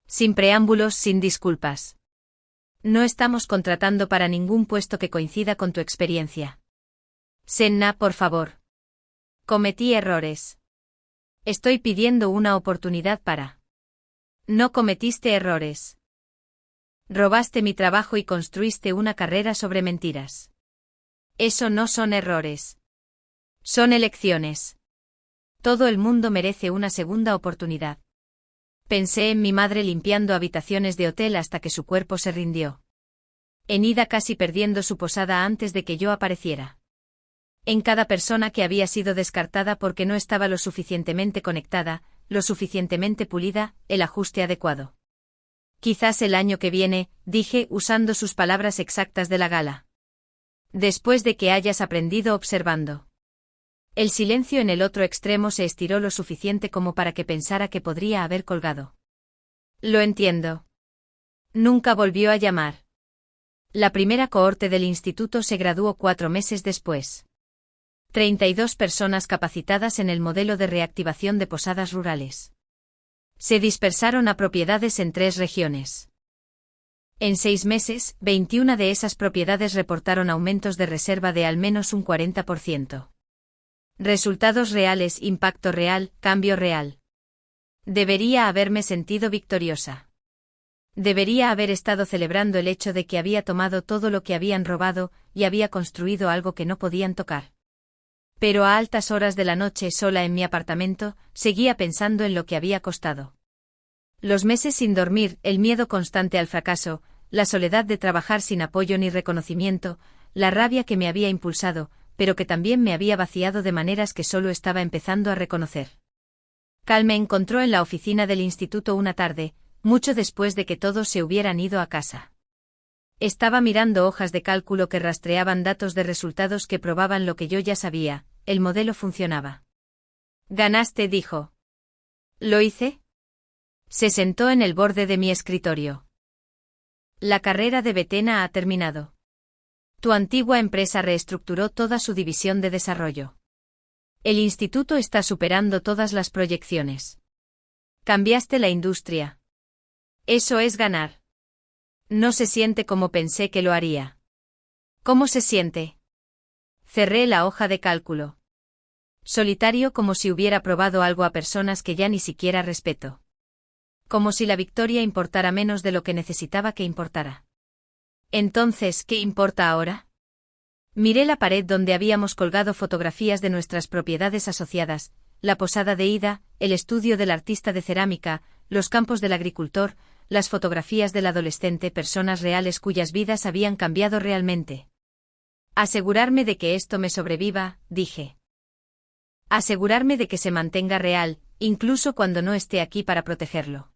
Sin preámbulos, sin disculpas. No estamos contratando para ningún puesto que coincida con tu experiencia. Senna, por favor. Cometí errores. Estoy pidiendo una oportunidad para. No cometiste errores. Robaste mi trabajo y construiste una carrera sobre mentiras. Eso no son errores. Son elecciones. Todo el mundo merece una segunda oportunidad. Pensé en mi madre limpiando habitaciones de hotel hasta que su cuerpo se rindió. En Ida casi perdiendo su posada antes de que yo apareciera. En cada persona que había sido descartada porque no estaba lo suficientemente conectada, lo suficientemente pulida, el ajuste adecuado. Quizás el año que viene, dije, usando sus palabras exactas de la gala. Después de que hayas aprendido observando. El silencio en el otro extremo se estiró lo suficiente como para que pensara que podría haber colgado. Lo entiendo. Nunca volvió a llamar. La primera cohorte del instituto se graduó 4 meses después. 32 personas capacitadas en el modelo de reactivación de posadas rurales. Se dispersaron a propiedades en 3 regiones. En 6 meses, 21 de esas propiedades reportaron aumentos de reserva de al menos un 40%. Resultados reales, impacto real, cambio real. Debería haberme sentido victoriosa. Debería haber estado celebrando el hecho de que había tomado todo lo que habían robado y había construido algo que no podían tocar. Pero a altas horas de la noche, sola en mi apartamento, seguía pensando en lo que había costado. Los meses sin dormir, el miedo constante al fracaso, la soledad de trabajar sin apoyo ni reconocimiento, la rabia que me había impulsado, pero que también me había vaciado de maneras que solo estaba empezando a reconocer. Cal me encontró en la oficina del instituto una tarde, mucho después de que todos se hubieran ido a casa. Estaba mirando hojas de cálculo que rastreaban datos de resultados que probaban lo que yo ya sabía, el modelo funcionaba. Ganaste, dijo. ¿Lo hice? Se sentó en el borde de mi escritorio. La carrera de Betena ha terminado. Tu antigua empresa reestructuró toda su división de desarrollo. El instituto está superando todas las proyecciones. Cambiaste la industria. Eso es ganar. No se siente como pensé que lo haría. ¿Cómo se siente? Cerré la hoja de cálculo. Solitario, como si hubiera probado algo a personas que ya ni siquiera respeto. Como si la victoria importara menos de lo que necesitaba que importara. Entonces, ¿qué importa ahora? Miré la pared donde habíamos colgado fotografías de nuestras propiedades asociadas, la posada de Ida, el estudio del artista de cerámica, los campos del agricultor, las fotografías del adolescente, personas reales cuyas vidas habían cambiado realmente. Asegurarme de que esto me sobreviva, dije. Asegurarme de que se mantenga real, incluso cuando no esté aquí para protegerlo.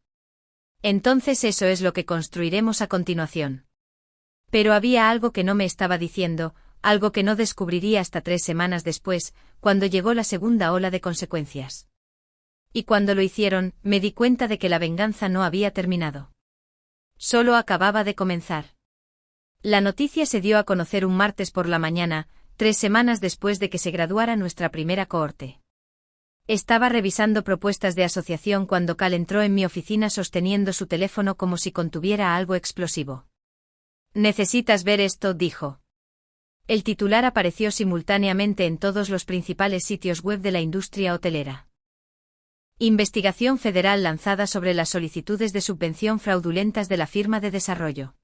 Entonces eso es lo que construiremos a continuación. Pero había algo que no me estaba diciendo, algo que no descubriría hasta 3 semanas después, cuando llegó la segunda ola de consecuencias. Y cuando lo hicieron, me di cuenta de que la venganza no había terminado. Solo acababa de comenzar. La noticia se dio a conocer un martes por la mañana, 3 semanas después de que se graduara nuestra primera cohorte. Estaba revisando propuestas de asociación cuando Cal entró en mi oficina sosteniendo su teléfono como si contuviera algo explosivo. Necesitas ver esto, dijo. El titular apareció simultáneamente en todos los principales sitios web de la industria hotelera. Investigación federal lanzada sobre las solicitudes de subvención fraudulentas de la firma de desarrollo.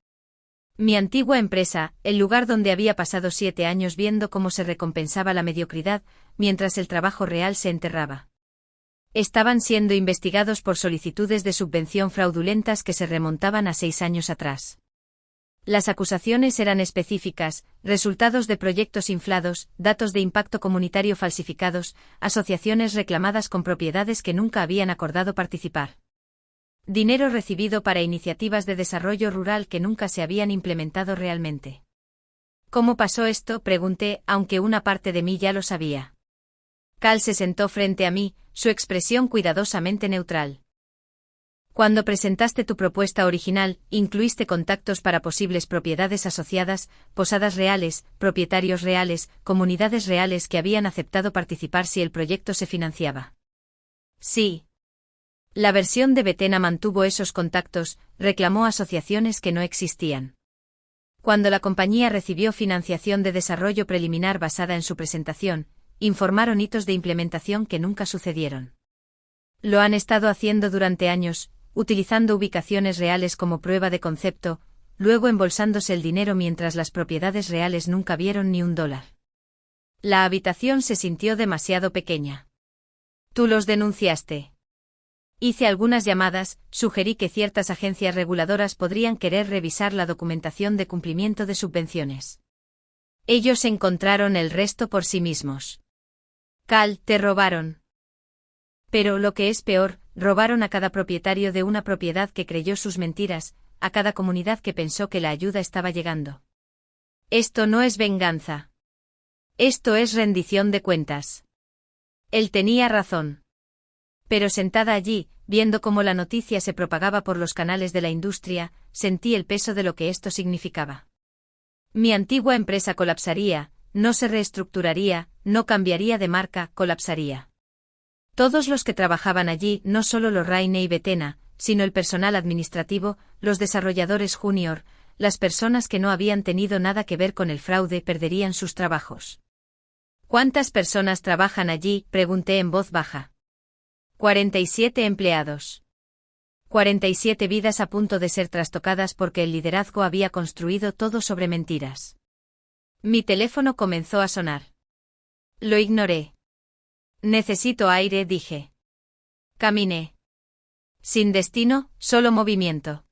Mi antigua empresa, el lugar donde había pasado 7 años viendo cómo se recompensaba la mediocridad, mientras el trabajo real se enterraba. Estaban siendo investigados por solicitudes de subvención fraudulentas que se remontaban a 6 años atrás. Las acusaciones eran específicas, resultados de proyectos inflados, datos de impacto comunitario falsificados, asociaciones reclamadas con propiedades que nunca habían acordado participar. Dinero recibido para iniciativas de desarrollo rural que nunca se habían implementado realmente. ¿Cómo pasó esto?, pregunté, aunque una parte de mí ya lo sabía. Cal se sentó frente a mí, su expresión cuidadosamente neutral. Cuando presentaste tu propuesta original, incluiste contactos para posibles propiedades asociadas, posadas reales, propietarios reales, comunidades reales que habían aceptado participar si el proyecto se financiaba. Sí. La versión de Betena mantuvo esos contactos, reclamó asociaciones que no existían. Cuando la compañía recibió financiación de desarrollo preliminar basada en su presentación, informaron hitos de implementación que nunca sucedieron. Lo han estado haciendo durante años, utilizando ubicaciones reales como prueba de concepto, luego embolsándose el dinero mientras las propiedades reales nunca vieron ni $1. La habitación se sintió demasiado pequeña. ¿Tú los denunciaste? Hice algunas llamadas, sugerí que ciertas agencias reguladoras podrían querer revisar la documentación de cumplimiento de subvenciones. Ellos encontraron el resto por sí mismos. Cal, te robaron. Pero lo que es peor, robaron a cada propietario de una propiedad que creyó sus mentiras, a cada comunidad que pensó que la ayuda estaba llegando. Esto no es venganza. Esto es rendición de cuentas. Él tenía razón. Pero sentada allí, viendo cómo la noticia se propagaba por los canales de la industria, sentí el peso de lo que esto significaba. Mi antigua empresa colapsaría, no se reestructuraría, no cambiaría de marca, colapsaría. Todos los que trabajaban allí, no solo los Raine y Betena, sino el personal administrativo, los desarrolladores junior, las personas que no habían tenido nada que ver con el fraude perderían sus trabajos. ¿Cuántas personas trabajan allí?, pregunté en voz baja. 47 empleados. 47 vidas a punto de ser trastocadas porque el liderazgo había construido todo sobre mentiras. Mi teléfono comenzó a sonar. Lo ignoré. Necesito aire, dije. Caminé. Sin destino, solo movimiento.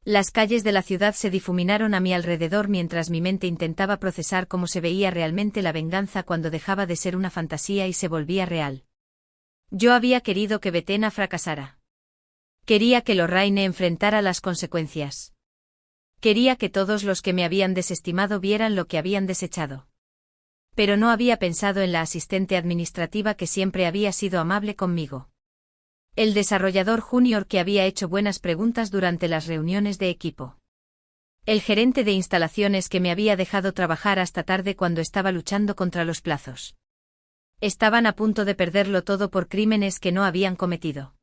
Las calles de la ciudad se difuminaron a mi alrededor mientras mi mente intentaba procesar cómo se veía realmente la venganza cuando dejaba de ser una fantasía y se volvía real. Yo había querido que Betena fracasara. Quería que Lorraine enfrentara las consecuencias. Quería que todos los que me habían desestimado vieran lo que habían desechado. Pero no había pensado en la asistente administrativa que siempre había sido amable conmigo. El desarrollador junior que había hecho buenas preguntas durante las reuniones de equipo. El gerente de instalaciones que me había dejado trabajar hasta tarde cuando estaba luchando contra los plazos. Estaban a punto de perderlo todo por crímenes que no habían cometido.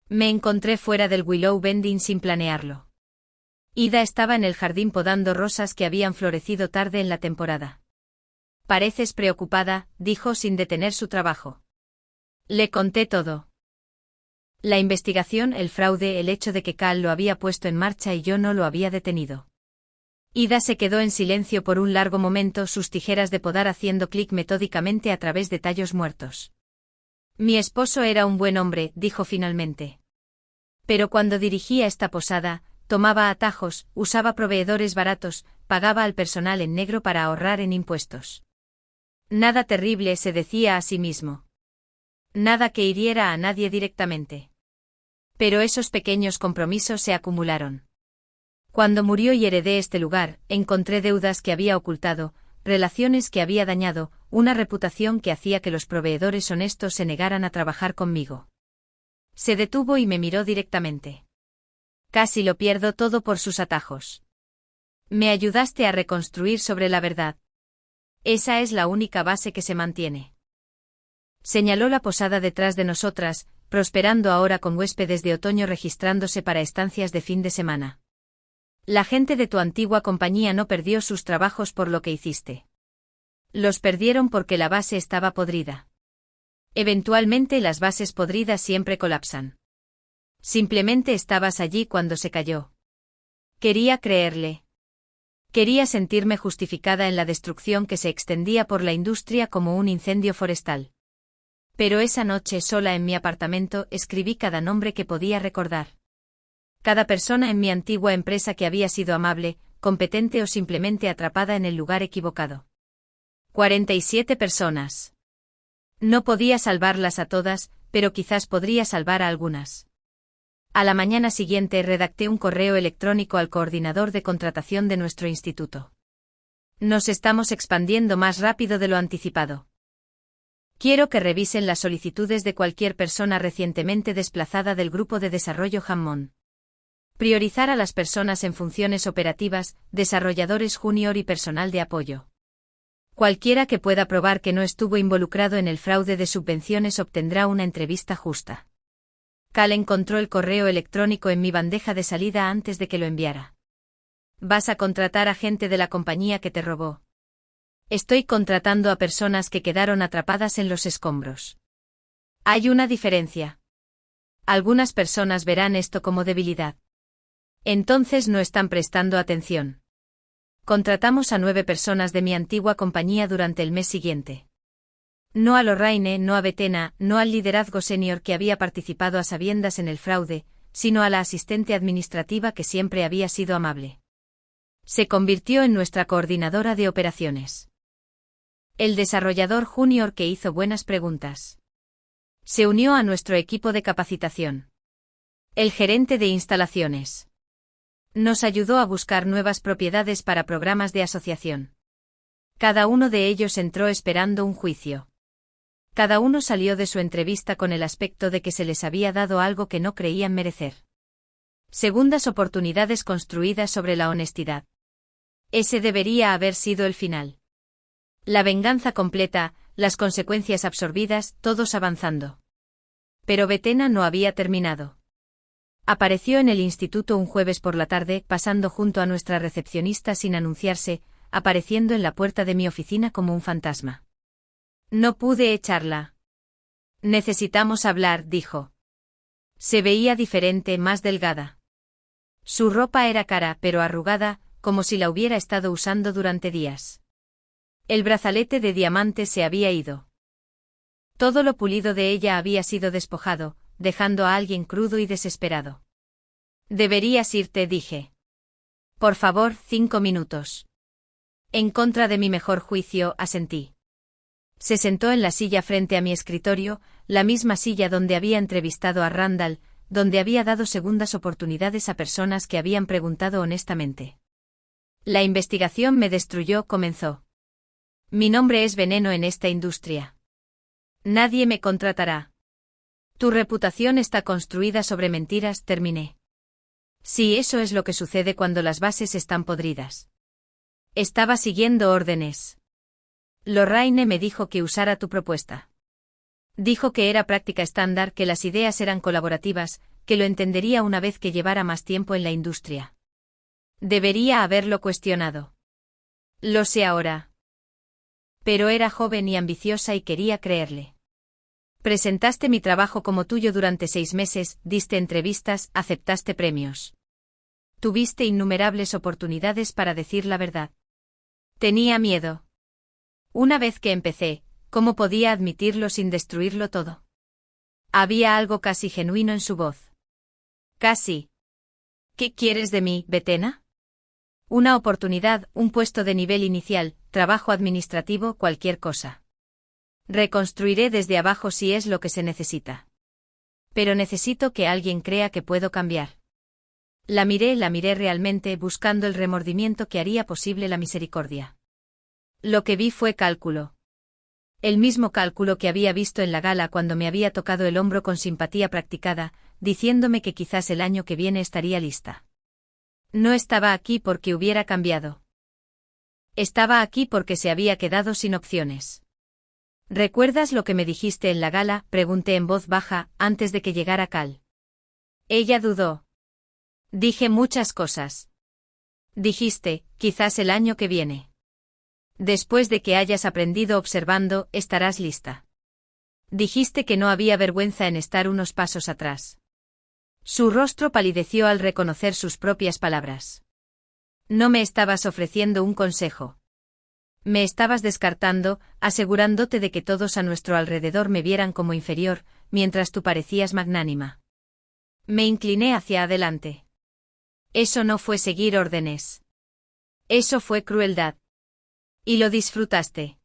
Me encontré fuera del Willow Bending sin planearlo. Ida estaba en el jardín podando rosas que habían florecido tarde en la temporada. Pareces preocupada, dijo sin detener su trabajo. Le conté todo. La investigación, el fraude, el hecho de que Cal lo había puesto en marcha y yo no lo había detenido. Ida se quedó en silencio por un largo momento, sus tijeras de podar haciendo clic metódicamente a través de tallos muertos. Mi esposo era un buen hombre, dijo finalmente. Pero cuando dirigía esta posada, tomaba atajos, usaba proveedores baratos, pagaba al personal en negro para ahorrar en impuestos. Nada terrible, se decía a sí mismo. Nada que hiriera a nadie directamente. Pero esos pequeños compromisos se acumularon. Cuando murió y heredé este lugar, encontré deudas que había ocultado, relaciones que había dañado, una reputación que hacía que los proveedores honestos se negaran a trabajar conmigo. Se detuvo y me miró directamente. Casi lo pierdo todo por sus atajos. Me ayudaste a reconstruir sobre la verdad. Esa es la única base que se mantiene. Señaló la posada detrás de nosotras, prosperando ahora con huéspedes de otoño registrándose para estancias de fin de semana. La gente de tu antigua compañía no perdió sus trabajos por lo que hiciste. Los perdieron porque la base estaba podrida. Eventualmente las bases podridas siempre colapsan. Simplemente estabas allí cuando se cayó. Quería creerle. Quería sentirme justificada en la destrucción que se extendía por la industria como un incendio forestal. Pero esa noche sola en mi apartamento escribí cada nombre que podía recordar. Cada persona en mi antigua empresa que había sido amable, competente o simplemente atrapada en el lugar equivocado. 47 personas. No podía salvarlas a todas, pero quizás podría salvar a algunas. A la mañana siguiente redacté un correo electrónico al coordinador de contratación de nuestro instituto. Nos estamos expandiendo más rápido de lo anticipado. Quiero que revisen las solicitudes de cualquier persona recientemente desplazada del grupo de desarrollo Hammond. Priorizar a las personas en funciones operativas, desarrolladores junior y personal de apoyo. Cualquiera que pueda probar que no estuvo involucrado en el fraude de subvenciones obtendrá una entrevista justa. Cal encontró el correo electrónico en mi bandeja de salida antes de que lo enviara. ¿Vas a contratar a gente de la compañía que te robó? Estoy contratando a personas que quedaron atrapadas en los escombros. Hay una diferencia. Algunas personas verán esto como debilidad. Entonces no están prestando atención. Contratamos a 9 personas de mi antigua compañía durante el mes siguiente. No a Lorraine, no a Betena, no al liderazgo senior que había participado a sabiendas en el fraude, sino a la asistente administrativa que siempre había sido amable. Se convirtió en nuestra coordinadora de operaciones. El desarrollador junior que hizo buenas preguntas. Se unió a nuestro equipo de capacitación. El gerente de instalaciones. Nos ayudó a buscar nuevas propiedades para programas de asociación. Cada uno de ellos entró esperando un juicio. Cada uno salió de su entrevista con el aspecto de que se les había dado algo que no creían merecer. Segundas oportunidades construidas sobre la honestidad. Ese debería haber sido el final. La venganza completa, las consecuencias absorbidas, todos avanzando. Pero Betena no había terminado. Apareció en el instituto un jueves por la tarde, pasando junto a nuestra recepcionista sin anunciarse, apareciendo en la puerta de mi oficina como un fantasma. No pude echarla. Necesitamos hablar, dijo. Se veía diferente, más delgada. Su ropa era cara pero arrugada, como si la hubiera estado usando durante días. El brazalete de diamantes se había ido. Todo lo pulido de ella había sido despojado, dejando a alguien crudo y desesperado. Deberías irte, dije. Por favor, 5 minutos. En contra de mi mejor juicio, asentí. Se sentó en la silla frente a mi escritorio, la misma silla donde había entrevistado a Randall, donde había dado segundas oportunidades a personas que habían preguntado honestamente. La investigación me destruyó, comenzó. Mi nombre es veneno en esta industria. Nadie me contratará. Tu reputación está construida sobre mentiras, terminé. Sí, eso es lo que sucede cuando las bases están podridas. Estaba siguiendo órdenes. Lorraine me dijo que usara tu propuesta. Dijo que era práctica estándar, que las ideas eran colaborativas, que lo entendería una vez que llevara más tiempo en la industria. Debería haberlo cuestionado. Lo sé ahora. Pero era joven y ambiciosa y quería creerle. Presentaste mi trabajo como tuyo durante 6 meses, diste entrevistas, aceptaste premios. Tuviste innumerables oportunidades para decir la verdad. Tenía miedo. Una vez que empecé, ¿cómo podía admitirlo sin destruirlo todo? Había algo casi genuino en su voz. Casi. ¿Qué quieres de mí, Betena? Una oportunidad, un puesto de nivel inicial, trabajo administrativo, cualquier cosa. Reconstruiré desde abajo si es lo que se necesita. Pero necesito que alguien crea que puedo cambiar. La miré realmente, buscando el remordimiento que haría posible la misericordia. Lo que vi fue cálculo. El mismo cálculo que había visto en la gala cuando me había tocado el hombro con simpatía practicada, diciéndome que quizás el año que viene estaría lista. No estaba aquí porque hubiera cambiado. Estaba aquí porque se había quedado sin opciones. ¿Recuerdas lo que me dijiste en la gala?, pregunté en voz baja, antes de que llegara Cal. Ella dudó. Dije muchas cosas. Dijiste, quizás el año que viene. Después de que hayas aprendido observando, estarás lista. Dijiste que no había vergüenza en estar unos pasos atrás. Su rostro palideció al reconocer sus propias palabras. No me estabas ofreciendo un consejo. Me estabas descartando, asegurándote de que todos a nuestro alrededor me vieran como inferior, mientras tú parecías magnánima. Me incliné hacia adelante. Eso no fue seguir órdenes. Eso fue crueldad. Y lo disfrutaste.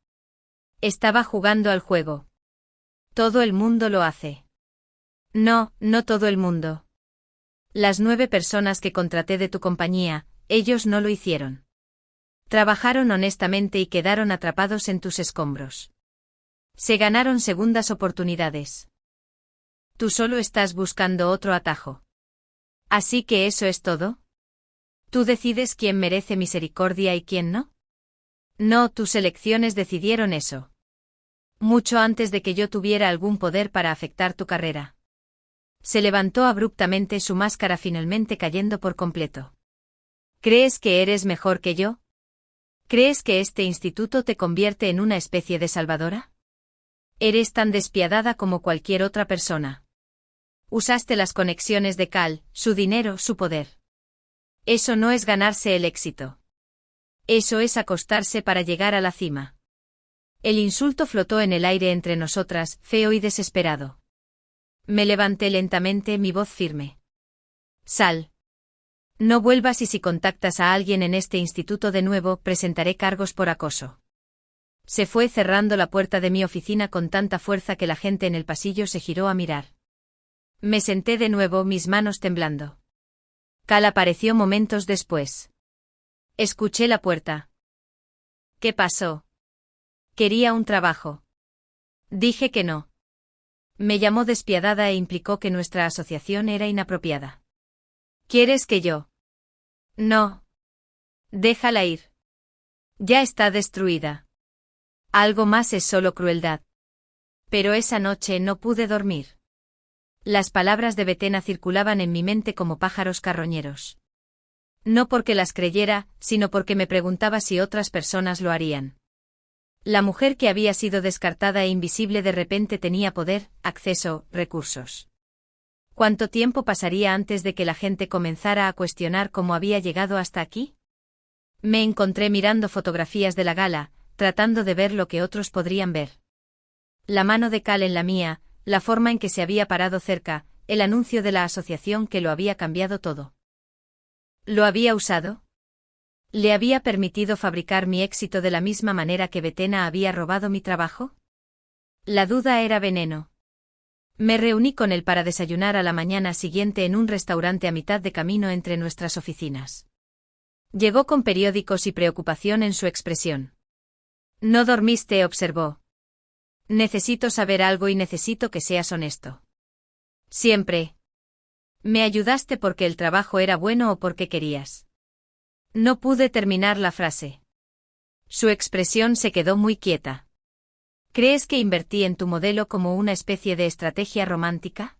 Estaba jugando al juego. Todo el mundo lo hace. No, no todo el mundo. Las 9 personas que contraté de tu compañía, ellos no lo hicieron. Trabajaron honestamente y quedaron atrapados en tus escombros. Se ganaron segundas oportunidades. Tú solo estás buscando otro atajo. ¿Así que eso es todo? ¿Tú decides quién merece misericordia y quién no? No, tus elecciones decidieron eso. Mucho antes de que yo tuviera algún poder para afectar tu carrera. Se levantó abruptamente, su máscara finalmente cayendo por completo. ¿Crees que eres mejor que yo? ¿Crees que este instituto te convierte en una especie de salvadora? Eres tan despiadada como cualquier otra persona. Usaste las conexiones de Cal, su dinero, su poder. Eso no es ganarse el éxito. Eso es acostarse para llegar a la cima. El insulto flotó en el aire entre nosotras, feo y desesperado. Me levanté lentamente, mi voz firme. Sal. No vuelvas y si contactas a alguien en este instituto de nuevo, presentaré cargos por acoso. Se fue cerrando la puerta de mi oficina con tanta fuerza que la gente en el pasillo se giró a mirar. Me senté de nuevo, mis manos temblando. Cal apareció momentos después. Escuché la puerta. ¿Qué pasó? Quería un trabajo. Dije que no. Me llamó despiadada e implicó que nuestra asociación era inapropiada. ¿Quieres que yo? No. Déjala ir. Ya está destruida. Algo más es solo crueldad. Pero esa noche no pude dormir. Las palabras de Betena circulaban en mi mente como pájaros carroñeros. No porque las creyera, sino porque me preguntaba si otras personas lo harían. La mujer que había sido descartada e invisible de repente tenía poder, acceso, recursos. ¿Cuánto tiempo pasaría antes de que la gente comenzara a cuestionar cómo había llegado hasta aquí? Me encontré mirando fotografías de la gala, tratando de ver lo que otros podrían ver. La mano de Cal en la mía, la forma en que se había parado cerca, el anuncio de la asociación que lo había cambiado todo. ¿Lo había usado? ¿Le había permitido fabricar mi éxito de la misma manera que Betena había robado mi trabajo? La duda era veneno. Me reuní con él para desayunar a la mañana siguiente en un restaurante a mitad de camino entre nuestras oficinas. Llegó con periódicos y preocupación en su expresión. No dormiste, observó. Necesito saber algo y necesito que seas honesto. Siempre. ¿Me ayudaste porque el trabajo era bueno o porque querías? No pude terminar la frase. Su expresión se quedó muy quieta. ¿Crees que invertí en tu modelo como una especie de estrategia romántica?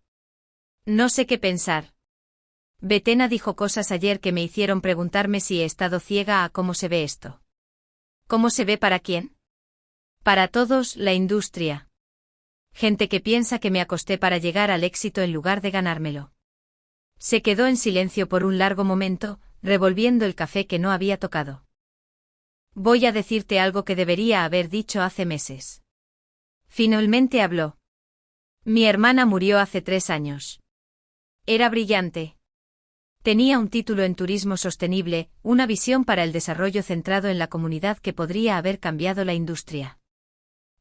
No sé qué pensar. Betena dijo cosas ayer que me hicieron preguntarme si he estado ciega a cómo se ve esto. ¿Cómo se ve para quién? Para todos, la industria. Gente que piensa que me acosté para llegar al éxito en lugar de ganármelo. Se quedó en silencio por un largo momento, revolviendo el café que no había tocado. Voy a decirte algo que debería haber dicho hace meses. Finalmente habló. Mi hermana murió hace 3 años. Era brillante. Tenía un título en turismo sostenible, una visión para el desarrollo centrado en la comunidad que podría haber cambiado la industria.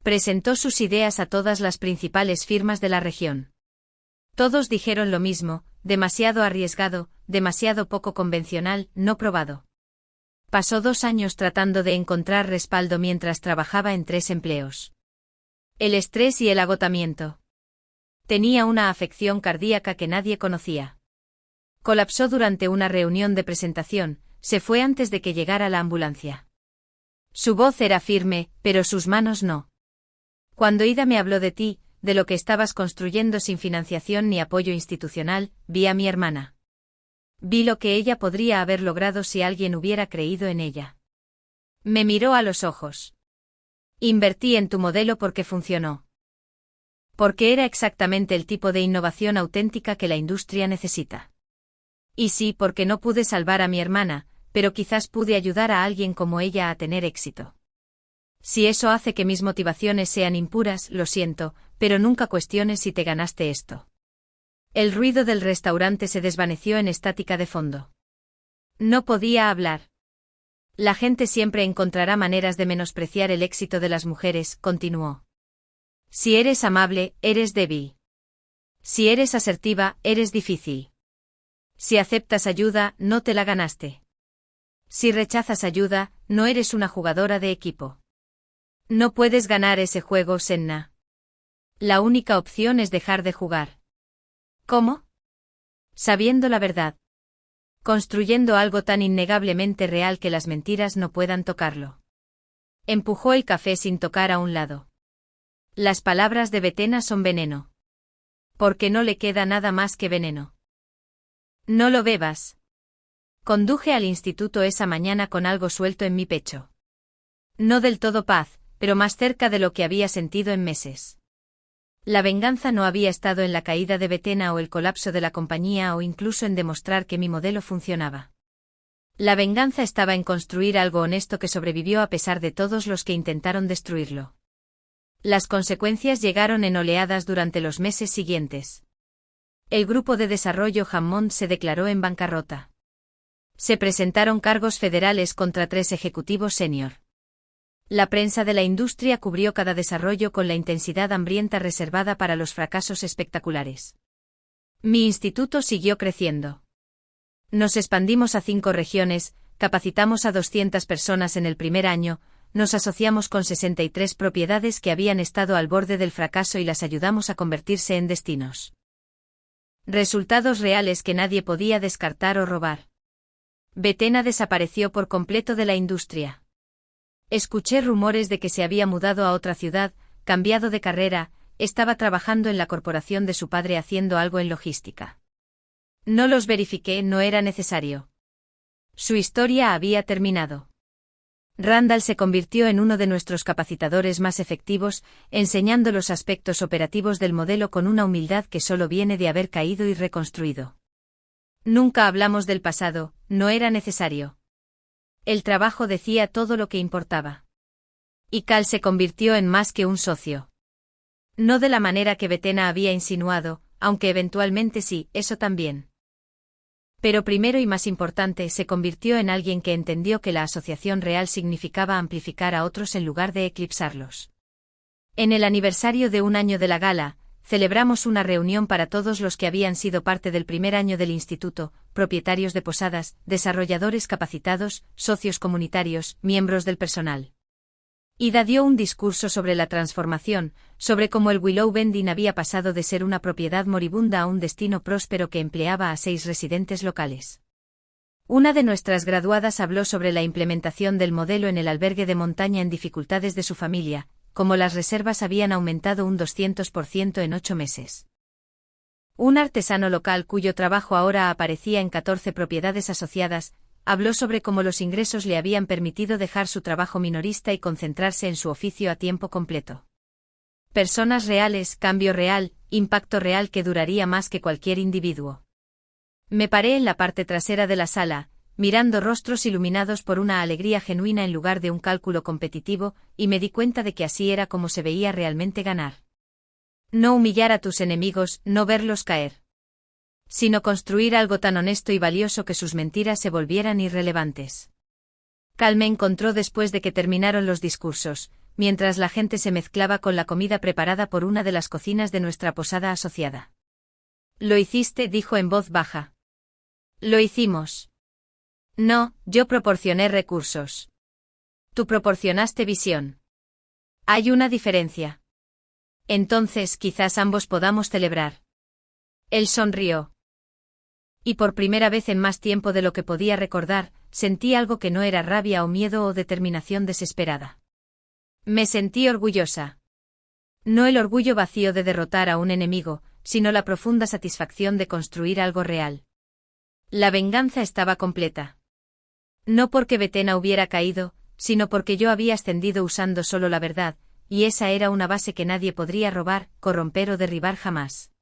Presentó sus ideas a todas las principales firmas de la región. Todos dijeron lo mismo, demasiado arriesgado, demasiado poco convencional, no probado. Pasó 2 años tratando de encontrar respaldo mientras trabajaba en 3 empleos. El estrés y el agotamiento. Tenía una afección cardíaca que nadie conocía. Colapsó durante una reunión de presentación, se fue antes de que llegara la ambulancia. Su voz era firme, pero sus manos no. Cuando Ida me habló de ti, de lo que estabas construyendo sin financiación ni apoyo institucional, vi a mi hermana. Vi lo que ella podría haber logrado si alguien hubiera creído en ella. Me miró a los ojos. Invertí en tu modelo porque funcionó. Porque era exactamente el tipo de innovación auténtica que la industria necesita. Y sí, porque no pude salvar a mi hermana, pero quizás pude ayudar a alguien como ella a tener éxito. Si eso hace que mis motivaciones sean impuras, lo siento, pero nunca cuestiones si te ganaste esto. El ruido del restaurante se desvaneció en estática de fondo. No podía hablar. La gente siempre encontrará maneras de menospreciar el éxito de las mujeres, continuó. Si eres amable, eres débil. Si eres asertiva, eres difícil. Si aceptas ayuda, no te la ganaste. Si rechazas ayuda, no eres una jugadora de equipo. No puedes ganar ese juego, Senna. La única opción es dejar de jugar. ¿Cómo? Sabiendo la verdad. Construyendo algo tan innegablemente real que las mentiras no puedan tocarlo. Empujó el café sin tocar a un lado. Las palabras de Betena son veneno. Porque no le queda nada más que veneno. No lo bebas. Conduje al instituto esa mañana con algo suelto en mi pecho. No del todo paz, pero más cerca de lo que había sentido en meses. La venganza no había estado en la caída de Betena o el colapso de la compañía o incluso en demostrar que mi modelo funcionaba. La venganza estaba en construir algo honesto que sobrevivió a pesar de todos los que intentaron destruirlo. Las consecuencias llegaron en oleadas durante los meses siguientes. El grupo de desarrollo Hammond se declaró en bancarrota. Se presentaron cargos federales contra 3 ejecutivos senior. La prensa de la industria cubrió cada desarrollo con la intensidad hambrienta reservada para los fracasos espectaculares. Mi instituto siguió creciendo. Nos expandimos a 5 regiones, capacitamos a 200 personas en el primer año, nos asociamos con 63 propiedades que habían estado al borde del fracaso y las ayudamos a convertirse en destinos. Resultados reales que nadie podía descartar o robar. Betena desapareció por completo de la industria. Escuché rumores de que se había mudado a otra ciudad, cambiado de carrera, estaba trabajando en la corporación de su padre haciendo algo en logística. No los verifiqué, no era necesario. Su historia había terminado. Randall se convirtió en uno de nuestros capacitadores más efectivos, enseñando los aspectos operativos del modelo con una humildad que solo viene de haber caído y reconstruido. Nunca hablamos del pasado, no era necesario. El trabajo decía todo lo que importaba. Y Cal se convirtió en más que un socio. No de la manera que Betena había insinuado, aunque eventualmente sí, eso también. Pero primero y más importante, se convirtió en alguien que entendió que la asociación real significaba amplificar a otros en lugar de eclipsarlos. En el aniversario de un año de la gala, celebramos una reunión para todos los que habían sido parte del primer año del instituto, propietarios de posadas, desarrolladores capacitados, socios comunitarios, miembros del personal. Ida dio un discurso sobre la transformación, sobre cómo el Willow Bending había pasado de ser una propiedad moribunda a un destino próspero que empleaba a 6 residentes locales. Una de nuestras graduadas habló sobre la implementación del modelo en el albergue de montaña en dificultades de su familia, como las reservas habían aumentado un 200% en 8 meses. Un artesano local cuyo trabajo ahora aparecía en 14 propiedades asociadas, habló sobre cómo los ingresos le habían permitido dejar su trabajo minorista y concentrarse en su oficio a tiempo completo. Personas reales, cambio real, impacto real que duraría más que cualquier individuo. Me paré en la parte trasera de la sala, mirando rostros iluminados por una alegría genuina en lugar de un cálculo competitivo, y me di cuenta de que así era como se veía realmente ganar. No humillar a tus enemigos, no verlos caer. Sino construir algo tan honesto y valioso que sus mentiras se volvieran irrelevantes. Cal me encontró después de que terminaron los discursos, mientras la gente se mezclaba con la comida preparada por una de las cocinas de nuestra posada asociada. «Lo hiciste», dijo en voz baja. «Lo hicimos». «No, yo proporcioné recursos. Tú proporcionaste visión. Hay una diferencia. Entonces quizás ambos podamos celebrar». Él sonrió. Y por primera vez en más tiempo de lo que podía recordar, sentí algo que no era rabia o miedo o determinación desesperada. Me sentí orgullosa. No el orgullo vacío de derrotar a un enemigo, sino la profunda satisfacción de construir algo real. La venganza estaba completa. No porque Betena hubiera caído, sino porque yo había ascendido usando solo la verdad, y esa era una base que nadie podría robar, corromper o derribar jamás.